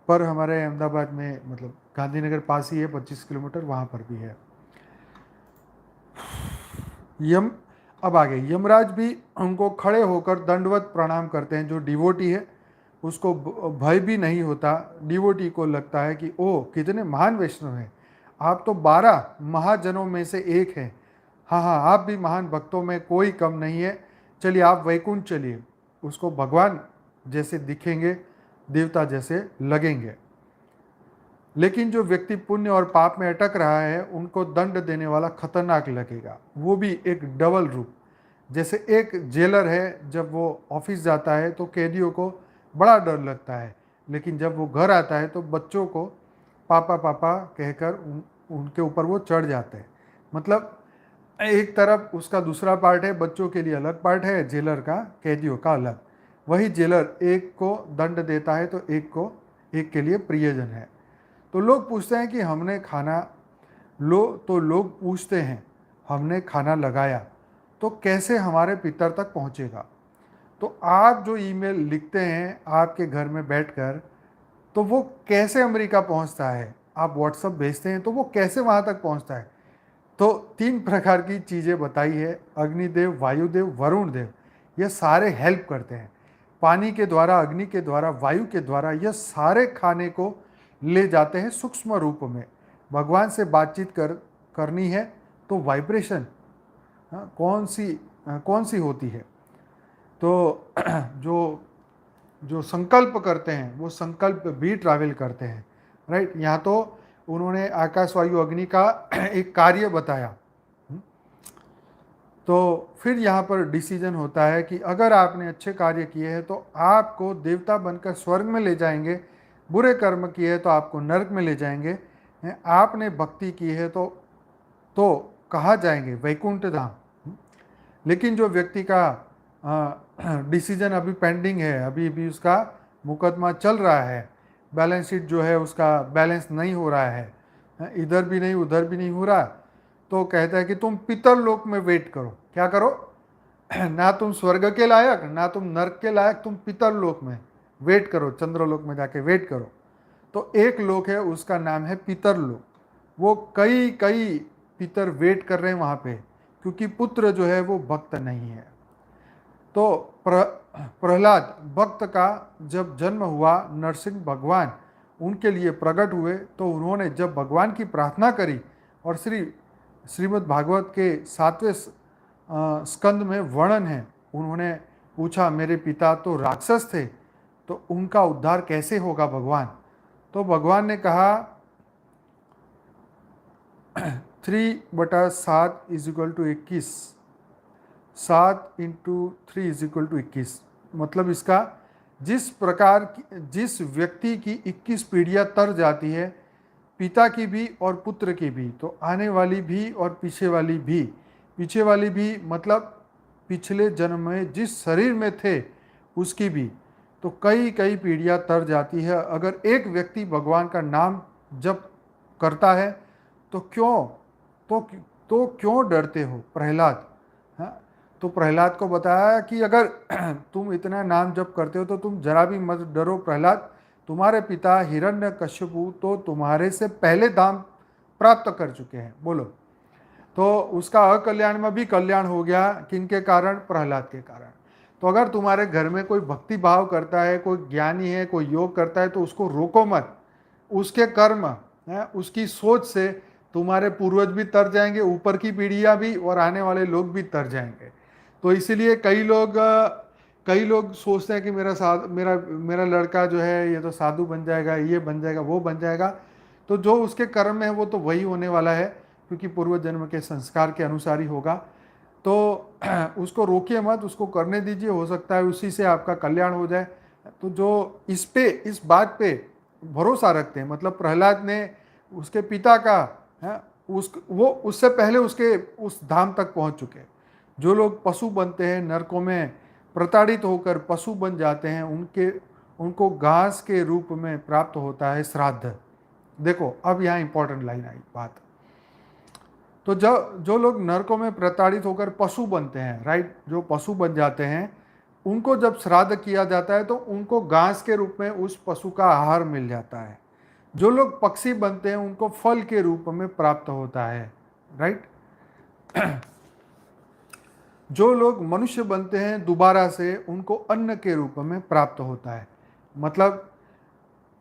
पर हमारे अहमदाबाद में, मतलब गांधीनगर पास ही है, 25 किलोमीटर, वहाँ पर भी है। यम अब आगे यमराज भी उनको खड़े होकर दंडवत प्रणाम करते हैं। जो डिवोटी है उसको भय भी नहीं होता। डिवोटी को लगता है कि ओह, कितने महान वैष्णव हैं, आप तो 12 महाजनों में से एक हैं। हाँ हाँ, आप भी महान भक्तों में कोई कम नहीं है, चलिए आप वैकुंठ चलिए। उसको भगवान जैसे दिखेंगे, देवता जैसे लगेंगे। लेकिन जो व्यक्ति पुण्य और पाप में अटक रहा है, उनको दंड देने वाला खतरनाक लगेगा, वो भी एक डबल रूप। जैसे एक जेलर है, जब वो ऑफिस जाता है तो कैदियों को बड़ा डर लगता है, लेकिन जब वो घर आता है तो बच्चों को पापा पापा कहकर उनके ऊपर वो चढ़ जाते हैं। मतलब एक तरफ उसका दूसरा पार्ट है, बच्चों के लिए अलग पार्ट है, जेलर का, कैदियों का अलग। वही जेलर एक को दंड देता है तो एक के लिए प्रियजन है। तो लोग पूछते हैं कि हमने खाना तो लोग पूछते हैं हमने खाना लगाया तो कैसे हमारे पितर तक पहुंचेगा। तो आप जो ईमेल लिखते हैं आपके घर में बैठकर, तो वो कैसे अमेरिका पहुंचता है। आप व्हाट्सएप भेजते हैं तो वो कैसे वहां तक पहुंचता है। तो 3 प्रकार की चीज़ें बताई है, अग्निदेव, वायुदेव, वरुण देव। ये सारे हेल्प करते हैं। पानी के द्वारा, अग्नि के द्वारा, वायु के द्वारा ये सारे खाने को ले जाते हैं सूक्ष्म रूप में। भगवान से बातचीत करनी है तो वाइब्रेशन कौन सी होती है। तो जो जो संकल्प करते हैं वो संकल्प भी ट्रैवल करते हैं, राइट। यहाँ तो उन्होंने आकाश वायु अग्नि का एक कार्य बताया। तो फिर यहाँ पर डिसीजन होता है कि अगर आपने अच्छे कार्य किए हैं तो आपको देवता बनकर स्वर्ग में ले जाएंगे, बुरे कर्म किए हैं तो आपको नरक में ले जाएंगे, आपने भक्ति की है तो कहाँ जाएंगे, वैकुंठ धाम। लेकिन जो व्यक्ति का डिसीजन अभी पेंडिंग है, अभी भी उसका मुकदमा चल रहा है, बैलेंस शीट जो है उसका बैलेंस नहीं हो रहा है, इधर भी नहीं उधर भी नहीं हो रहा, तो कहता है कि तुम पितर लोक में वेट करो। क्या करो? ना तुम स्वर्ग के लायक ना तुम नर्क के लायक, तुम पितर लोक में वेट करो, चंद्रलोक में जाके वेट करो। तो एक लोक है उसका नाम है पितर लोक। वो कई कई पितर वेट कर रहे हैं वहाँ पे, क्योंकि पुत्र जो है वो भक्त नहीं है। तो प्रहलाद भक्त का जब जन्म हुआ, नरसिंह भगवान उनके लिए प्रकट हुए, तो उन्होंने जब भगवान की प्रार्थना करी और श्रीमद् भागवत के 7वें स्कंद में वर्णन है, उन्होंने पूछा मेरे पिता तो राक्षस थे तो उनका उद्धार कैसे होगा भगवान। तो भगवान ने कहा 3/7 = 21, 7 × 3 = 21। मतलब इसका जिस व्यक्ति की 21 पीढ़ियाँ तर जाती है, पिता की भी और पुत्र की भी, तो आने वाली भी और पीछे वाली भी मतलब पिछले जन्म में जिस शरीर में थे उसकी भी, तो कई कई पीढ़ियाँ तर जाती है। अगर एक व्यक्ति भगवान का नाम जप करता है तो क्यों डरते हो प्रहलाद। हाँ, तो प्रहलाद को बताया कि अगर तुम इतना नाम जप करते हो तो तुम जरा भी मत डरो प्रहलाद, तुम्हारे पिता हिरण्यकश्यपु तो तुम्हारे से पहले धाम प्राप्त कर चुके हैं। बोलो, तो उसका अकल्याण में भी कल्याण हो गया, किनके कारण? प्रहलाद के कारण। तो अगर तुम्हारे घर में कोई भक्ति भाव करता है, कोई ज्ञानी है, कोई योग करता है, तो उसको रोको मत। उसके कर्म है, उसकी सोच से तुम्हारे पूर्वज भी तर जाएंगे, ऊपर की पीढ़ियाँ भी, और आने वाले लोग भी तर जाएंगे। तो इसीलिए कई लोग सोचते हैं कि मेरा लड़का जो है ये तो साधु बन जाएगा, ये बन जाएगा, वो बन जाएगा। तो जो उसके कर्म में है वो तो वही होने वाला है, क्योंकि पूर्व जन्म के संस्कार के अनुसार ही होगा। तो उसको रोकिए मत, उसको करने दीजिए, हो सकता है उसी से आपका कल्याण हो जाए। तो जो इस बात पे भरोसा रखते हैं, मतलब प्रहलाद ने उसके पिता का है, वो उससे पहले उसके उस धाम तक पहुंच चुके। जो लोग पशु बनते हैं, नरकों में प्रताड़ित होकर पशु बन जाते हैं, उनको घास के रूप में प्राप्त होता है श्राद्ध। देखो अब यहाँ इंपॉर्टेंट लाइन आई बात। तो जो लोग नरकों में प्रताड़ित होकर पशु बनते हैं, राइट, जो पशु बन जाते हैं, उनको जब श्राद्ध किया जाता है तो उनको घास के रूप में उस पशु का आहार मिल जाता है। जो लोग पक्षी बनते हैं उनको फल के रूप में प्राप्त होता है, राइट। जो लोग मनुष्य बनते हैं दोबारा से, उनको अन्न के रूप में प्राप्त होता है। मतलब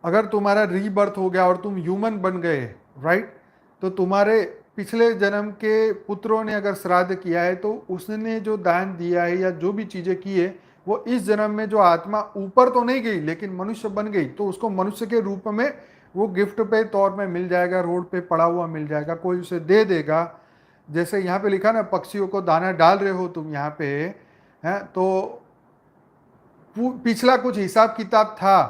अगर तुम्हारा रीबर्थ हो गया और तुम ह्यूमन बन गए, राइट, तो तुम्हारे पिछले जन्म के पुत्रों ने अगर श्राद्ध किया है तो उसने जो दान दिया है या जो भी चीज़ें की है, वो इस जन्म में जो आत्मा ऊपर तो नहीं गई लेकिन मनुष्य बन गई, तो उसको मनुष्य के रूप में वो गिफ्ट पे तौर में मिल जाएगा, रोड पे पड़ा हुआ मिल जाएगा, कोई उसे दे देगा। जैसे यहाँ पे लिखा ना, पक्षियों को दाना डाल रहे हो तुम यहाँ पे, हैं, तो पिछला कुछ हिसाब किताब था,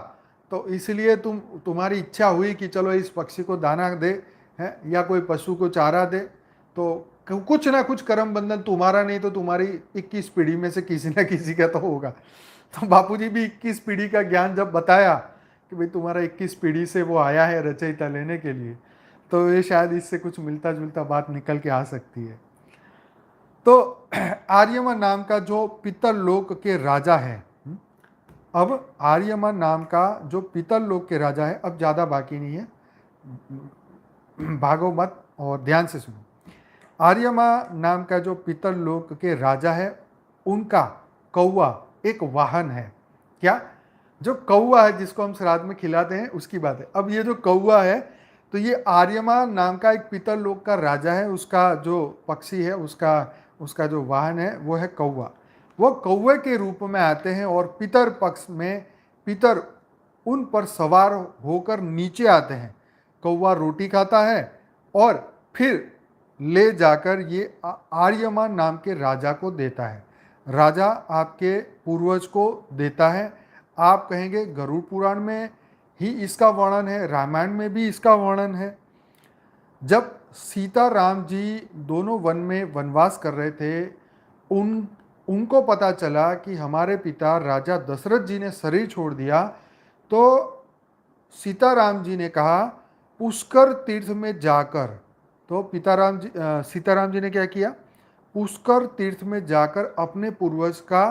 तो इसलिए तुम्हारी इच्छा हुई कि चलो इस पक्षी को दाना दे, है, या कोई पशु को चारा दे, तो कुछ ना कुछ कर्म बंधन तुम्हारा नहीं तो तुम्हारी 21 पीढ़ी में से किसी ना किसी का तो होगा। तो बापूजी भी 21 पीढ़ी का ज्ञान जब बताया कि भाई तुम्हारा 21 पीढ़ी से वो आया है रचयिता लेने के लिए, तो ये शायद इससे कुछ मिलता जुलता बात निकल के आ सकती है। तो आर्यमन नाम का जो पितर लोक के राजा है, अब आर्यमन नाम का जो पितर लोक के राजा है, अब ज़्यादा बाकी नहीं है, भागो मत और ध्यान से सुनो। आर्यमा नाम का जो पितर लोक के राजा है, उनका कौवा एक वाहन है। क्या? जो कौवा है जिसको हम श्राद्ध में खिलाते हैं उसकी बात है। अब ये जो कौवा है, तो ये आर्यमा नाम का एक पितर लोक का राजा है, उसका जो पक्षी है, उसका जो वाहन है वो है कौवा। वो कौवे के रूप में आते हैं और पितर पक्ष में पितर उन पर सवार होकर नीचे आते हैं। कौवा रोटी खाता है और फिर ले जाकर ये आर्यमान नाम के राजा को देता है। राजा आपके पूर्वज को देता है। आप कहेंगे गरुड़ पुराण में ही इसका वर्णन है, रामायण में भी इसका वर्णन है। जब सीता राम जी दोनों वन में वनवास कर रहे थे, उनको पता चला कि हमारे पिता राजा दशरथ जी ने शरीर छोड़ दिया, तो सीताराम जी ने कहा पुष्कर तीर्थ में जाकर, तो सीताराम जी ने क्या किया? पुष्कर तीर्थ में जाकर अपने पूर्वज का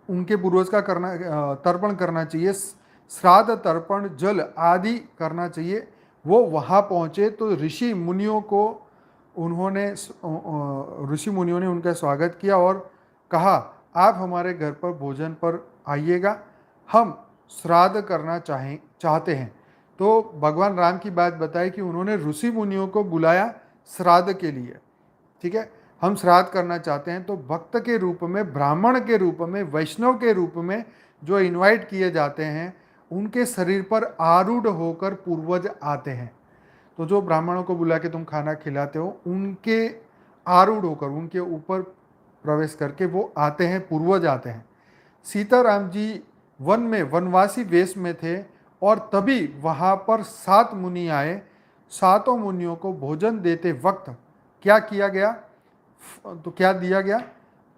उनके पूर्वज का तर्पण करना चाहिए, श्राद्ध तर्पण जल आदि करना चाहिए। वो वहाँ पहुँचे तो ऋषि मुनियों ने उनका स्वागत किया और कहा आप हमारे घर पर भोजन पर आइएगा, हम श्राद्ध करना चाहते हैं। तो भगवान राम की बात बताई कि उन्होंने ऋषि मुनियों को बुलाया श्राद्ध के लिए। ठीक है, हम श्राद्ध करना चाहते हैं। तो भक्त के रूप में, ब्राह्मण के रूप में, वैष्णव के रूप में जो इनवाइट किए जाते हैं, उनके शरीर पर आरूढ़ होकर पूर्वज आते हैं। तो जो ब्राह्मणों को बुला के तुम खाना खिलाते हो, उनके आरूढ़ होकर, उनके ऊपर प्रवेश करके वो आते हैं, पूर्वज आते हैं। सीताराम जी वन में वनवासी वेश में थे और तभी वहाँ पर 7 मुनि आए। 7 मुनियों को भोजन देते वक्त क्या किया गया? तो क्या दिया गया?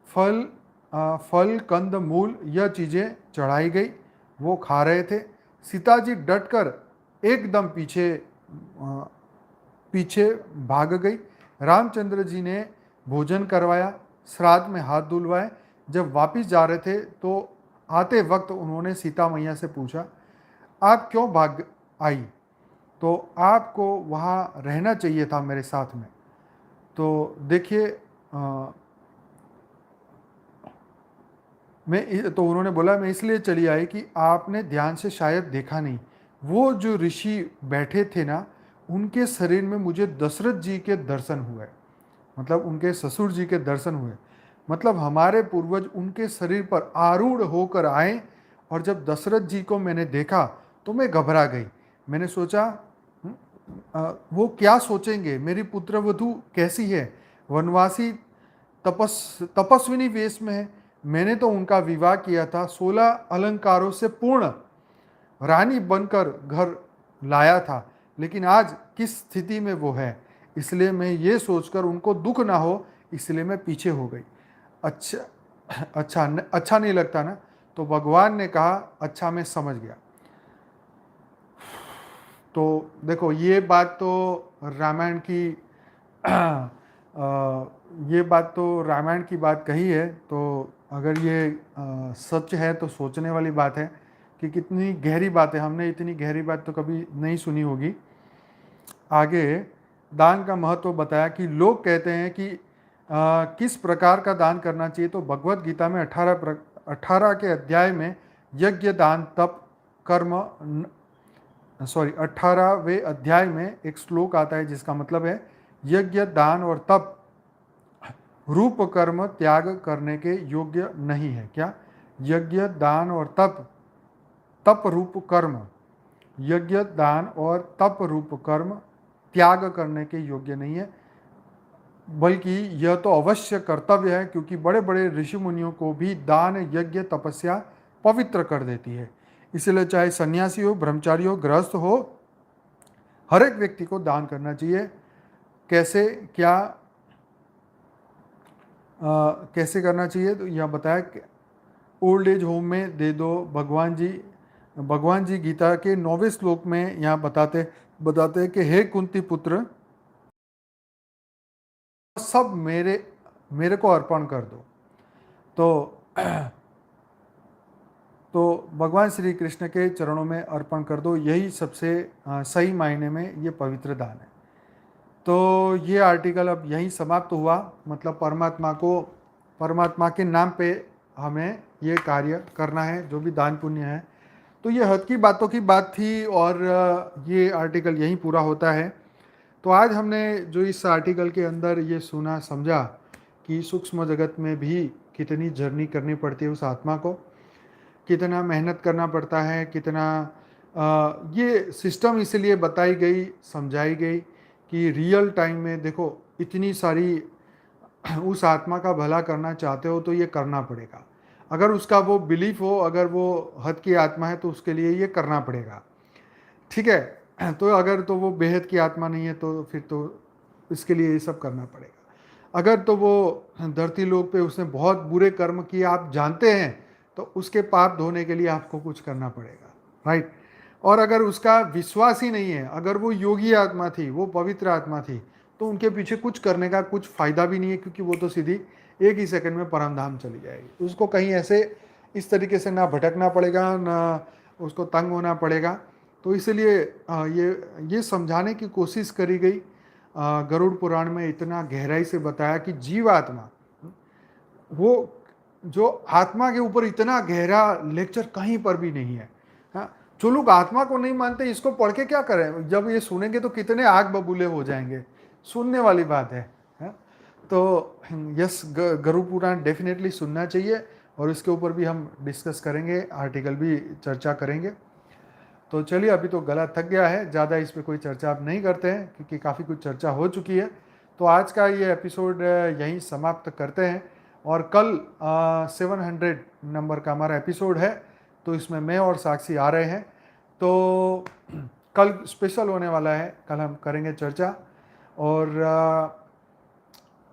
फल कंद मूल यह चीज़ें चढ़ाई गई, वो खा रहे थे। सीता जी डटकर एकदम पीछे भाग गई। रामचंद्र जी ने भोजन करवाया, श्राद्ध में हाथ धुलवाए। जब वापस जा रहे थे तो आते वक्त उन्होंने सीता मैया से पूछा आप क्यों भाग आई? तो आपको वहाँ रहना चाहिए था मेरे साथ में। तो देखिए, तो उन्होंने बोला मैं इसलिए चली आई कि आपने ध्यान से शायद देखा नहीं, वो जो ऋषि बैठे थे ना, उनके शरीर में मुझे दशरथ जी के दर्शन हुए, मतलब उनके ससुर जी के दर्शन हुए। मतलब हमारे पूर्वज उनके शरीर पर आरूढ़ होकर आए और जब दशरथ जी को मैंने देखा तो मैं घबरा गई। मैंने सोचा वो क्या सोचेंगे, मेरी पुत्रवधू कैसी है, वनवासी तपस्विनी वेश में है। मैंने तो उनका विवाह किया था, 16 अलंकारों से पूर्ण रानी बनकर घर लाया था, लेकिन आज किस स्थिति में वो है, इसलिए मैं ये सोचकर उनको दुख ना हो इसलिए मैं पीछे हो गई। अच्छा नहीं लगता ना? तो भगवान ने कहा अच्छा मैं समझ गया। तो देखो ये बात तो रामायण की बात कही है। तो अगर ये सच है तो सोचने वाली बात है कि कितनी गहरी बात है। हमने इतनी गहरी बात तो कभी नहीं सुनी होगी। आगे दान का महत्व बताया कि लोग कहते हैं कि किस प्रकार का दान करना चाहिए। तो भगवत गीता में 18 के अध्याय में यज्ञ दान तप कर्म 18वें अध्याय में एक श्लोक आता है जिसका मतलब है यज्ञ दान और तप रूप कर्म त्याग करने के योग्य नहीं है। क्या? यज्ञ दान और तप रूप कर्म, यज्ञ दान और तप रूप कर्म त्याग करने के योग्य नहीं है, बल्कि यह तो अवश्य कर्तव्य है, क्योंकि बड़े बड़े ऋषि मुनियों को भी दान यज्ञ तपस्या पवित्र कर देती है। इसलिए चाहे सन्यासी हो, ब्रह्मचारी हो, गृहस्थ हो, हर एक व्यक्ति को दान करना चाहिए। कैसे क्या कैसे करना चाहिए, तो यह बताया कि ओल्ड एज होम में दे दो। भगवान जी गीता के 9वें श्लोक में यहाँ बताते बताते हैं कि हे कुंती पुत्र, सब मेरे मेरे को अर्पण कर दो। तो तो भगवान श्री कृष्ण के चरणों में अर्पण कर दो, यही सबसे सही मायने में ये पवित्र दान है। तो ये आर्टिकल अब यहीं समाप्त हुआ। मतलब परमात्मा के नाम पे हमें ये कार्य करना है, जो भी दान पुण्य है। तो ये हद की बातों की बात थी, और ये आर्टिकल यहीं पूरा होता है। तो आज हमने जो इस आर्टिकल के अंदर ये सुना समझा कि सूक्ष्म जगत में भी कितनी जर्नी करनी पड़ती है उस आत्मा को, कितना मेहनत करना पड़ता है, कितना ये सिस्टम इसलिए बताई गई, समझाई गई कि रियल टाइम में देखो इतनी सारी उस आत्मा का भला करना चाहते हो तो ये करना पड़ेगा। अगर उसका वो बिलीफ हो, अगर वो हद की आत्मा है तो उसके लिए ये करना पड़ेगा। ठीक है, तो अगर तो वो बेहद की आत्मा नहीं है तो फिर तो इसके लिए ये सब करना पड़ेगा। अगर तो वो धरती लोक पे उसने बहुत बुरे कर्म किए आप जानते हैं, तो उसके पाप धोने के लिए आपको कुछ करना पड़ेगा, राइट। और अगर उसका विश्वास ही नहीं है, अगर वो योगी आत्मा थी, वो पवित्र आत्मा थी, तो उनके पीछे कुछ करने का कुछ फायदा भी नहीं है, क्योंकि वो तो सीधी एक ही सेकंड में परम धाम चली जाएगी। उसको कहीं ऐसे इस तरीके से ना भटकना पड़ेगा, ना उसको तंग होना पड़ेगा। तो इसलिए ये समझाने की कोशिश करी गई, गरुड़ पुराण में इतना गहराई से बताया कि जीवात्मा, वो जो आत्मा के ऊपर इतना गहरा लेक्चर कहीं पर भी नहीं है। हाँ, जो लोग आत्मा को नहीं मानते इसको पढ़ के क्या करें, जब ये सुनेंगे तो कितने आग बबूले हो जाएंगे। सुनने वाली बात है। हाँ? तो यस, गरुड़ पुराण डेफिनेटली सुनना चाहिए, और इसके ऊपर भी हम डिस्कस करेंगे, आर्टिकल भी चर्चा करेंगे। तो चलिए, अभी तो गला थक गया है, ज़्यादा इस पर कोई चर्चा आप नहीं करते हैं, क्योंकि काफ़ी कुछ चर्चा हो चुकी है। तो आज का ये एपिसोड यहीं समाप्त करते हैं, और कल 700 नंबर का हमारा एपिसोड है, तो इसमें मैं और साक्षी आ रहे हैं। तो कल स्पेशल होने वाला है, कल हम करेंगे चर्चा। और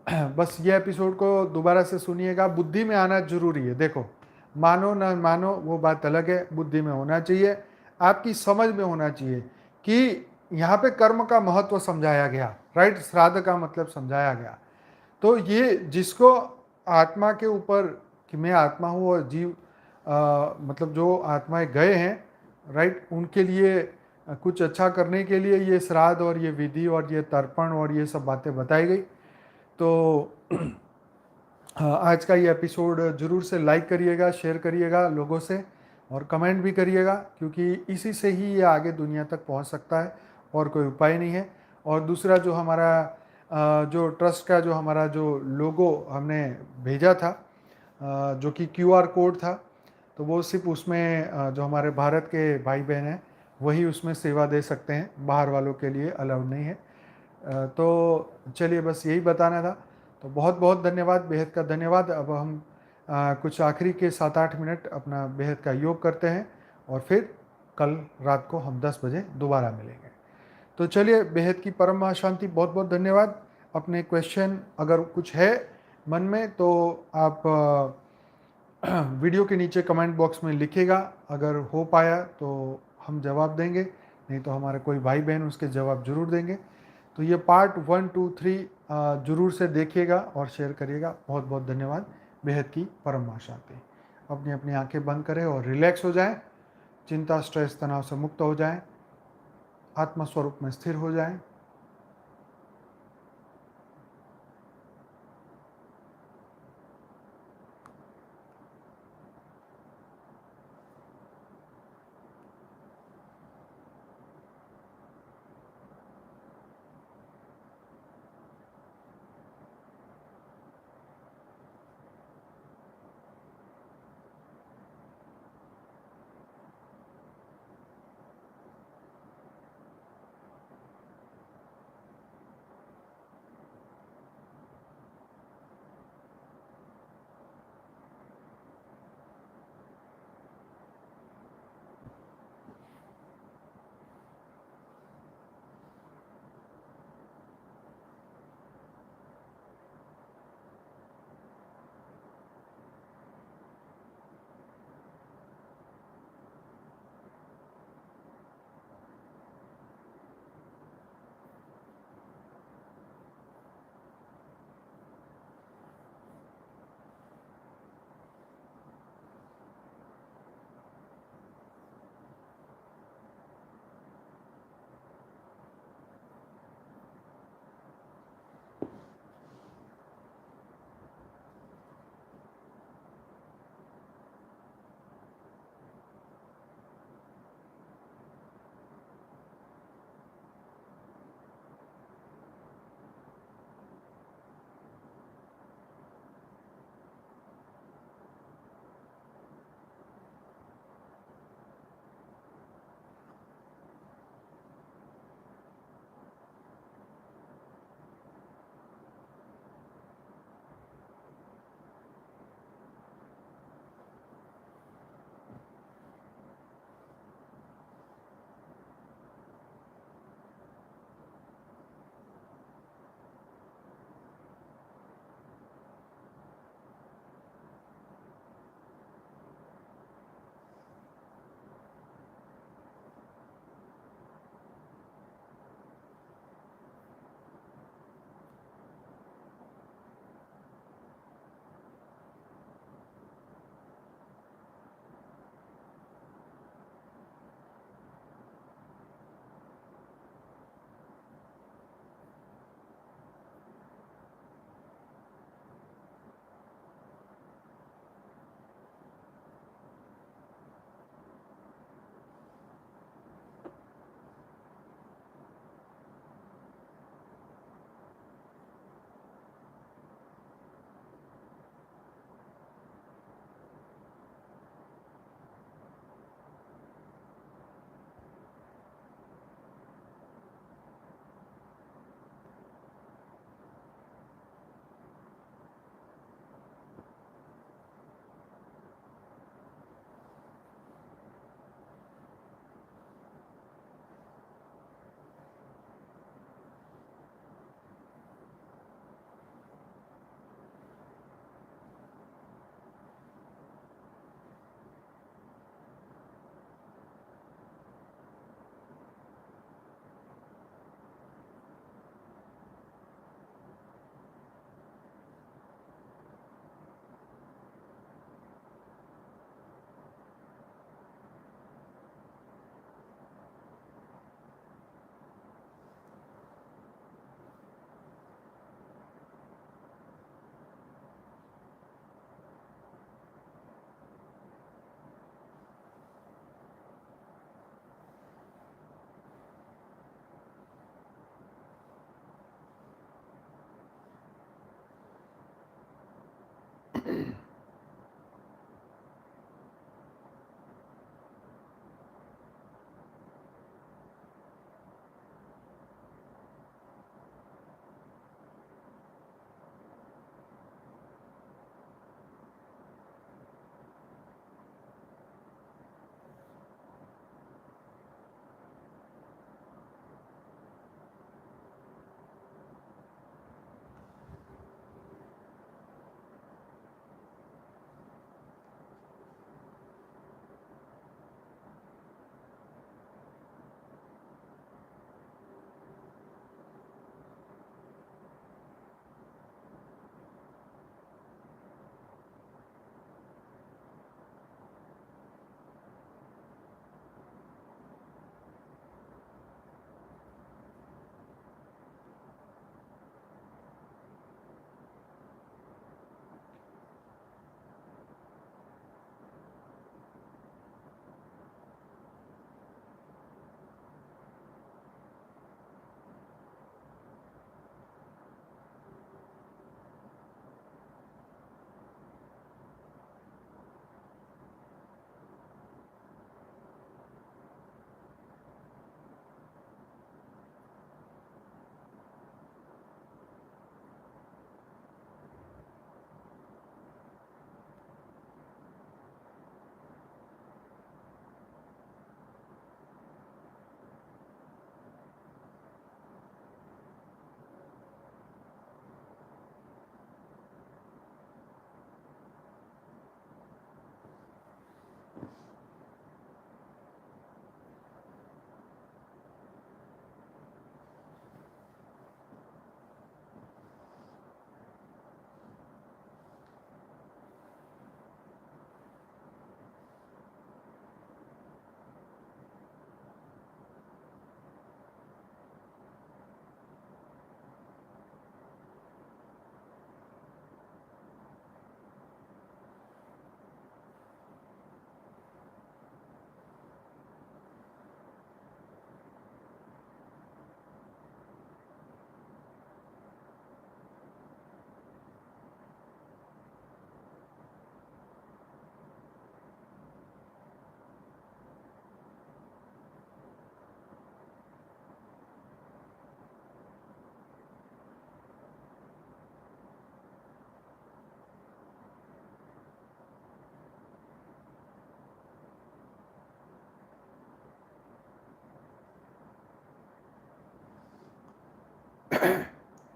बस ये एपिसोड को दोबारा से सुनिएगा, बुद्धि में आना जरूरी है। देखो, मानो ना मानो वो बात अलग है, बुद्धि में होना चाहिए, आपकी समझ में होना चाहिए कि यहाँ पे कर्म का महत्व समझाया गया, राइट। श्राद्ध का मतलब समझाया गया। तो ये जिसको आत्मा के ऊपर कि मैं आत्मा हूँ और जीव, मतलब जो आत्माएं गए हैं, राइट, उनके लिए कुछ अच्छा करने के लिए ये श्राद्ध और ये विधि और ये तर्पण और ये सब बातें बताई गई। तो आज का ये एपिसोड ज़रूर से लाइक करिएगा, शेयर करिएगा लोगों से, और कमेंट भी करिएगा, क्योंकि इसी से ही ये आगे दुनिया तक पहुंच सकता है, और कोई उपाय नहीं है। और दूसरा, जो हमारा जो ट्रस्ट का जो हमारा जो लोगो हमने भेजा था, जो कि क्यूआर कोड था, तो वो सिर्फ उसमें जो हमारे भारत के भाई बहन हैं वही उसमें सेवा दे सकते हैं, बाहर वालों के लिए अलाउड नहीं है। तो चलिए, बस यही बताना था। तो बहुत बहुत धन्यवाद, बेहद का धन्यवाद। अब हम कुछ आखिरी के 7-8 मिनट अपना बेहद का योग करते हैं, और फिर कल रात को हम 10 बजे दोबारा मिलेंगे। तो चलिए, बेहद की परम शांति, बहुत बहुत धन्यवाद। अपने क्वेश्चन अगर कुछ है मन में तो आप वीडियो के नीचे कमेंट बॉक्स में लिखिएगा, अगर हो पाया तो हम जवाब देंगे, नहीं तो हमारे कोई भाई बहन उसके जवाब जरूर देंगे। तो ये पार्ट 1, 2, 3 जरूर से देखिएगा और शेयर करिएगा। बहुत बहुत धन्यवाद। बेहद की परम शांति। अपनी अपनी आंखें बंद करें और रिलैक्स हो जाएं, चिंता स्ट्रेस तनाव से मुक्त हो जाएं, आत्मस्वरूप में स्थिर हो जाएं।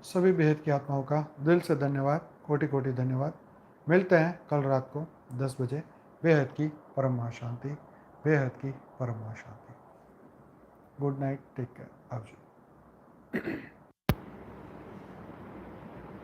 सभी बेहद की आत्माओं का दिल से धन्यवाद, कोटि कोटि धन्यवाद। मिलते हैं कल रात को 10 बजे। बेहद की परम महाशांति, बेहद की परम महाशांति। Good night, take care, आवजो।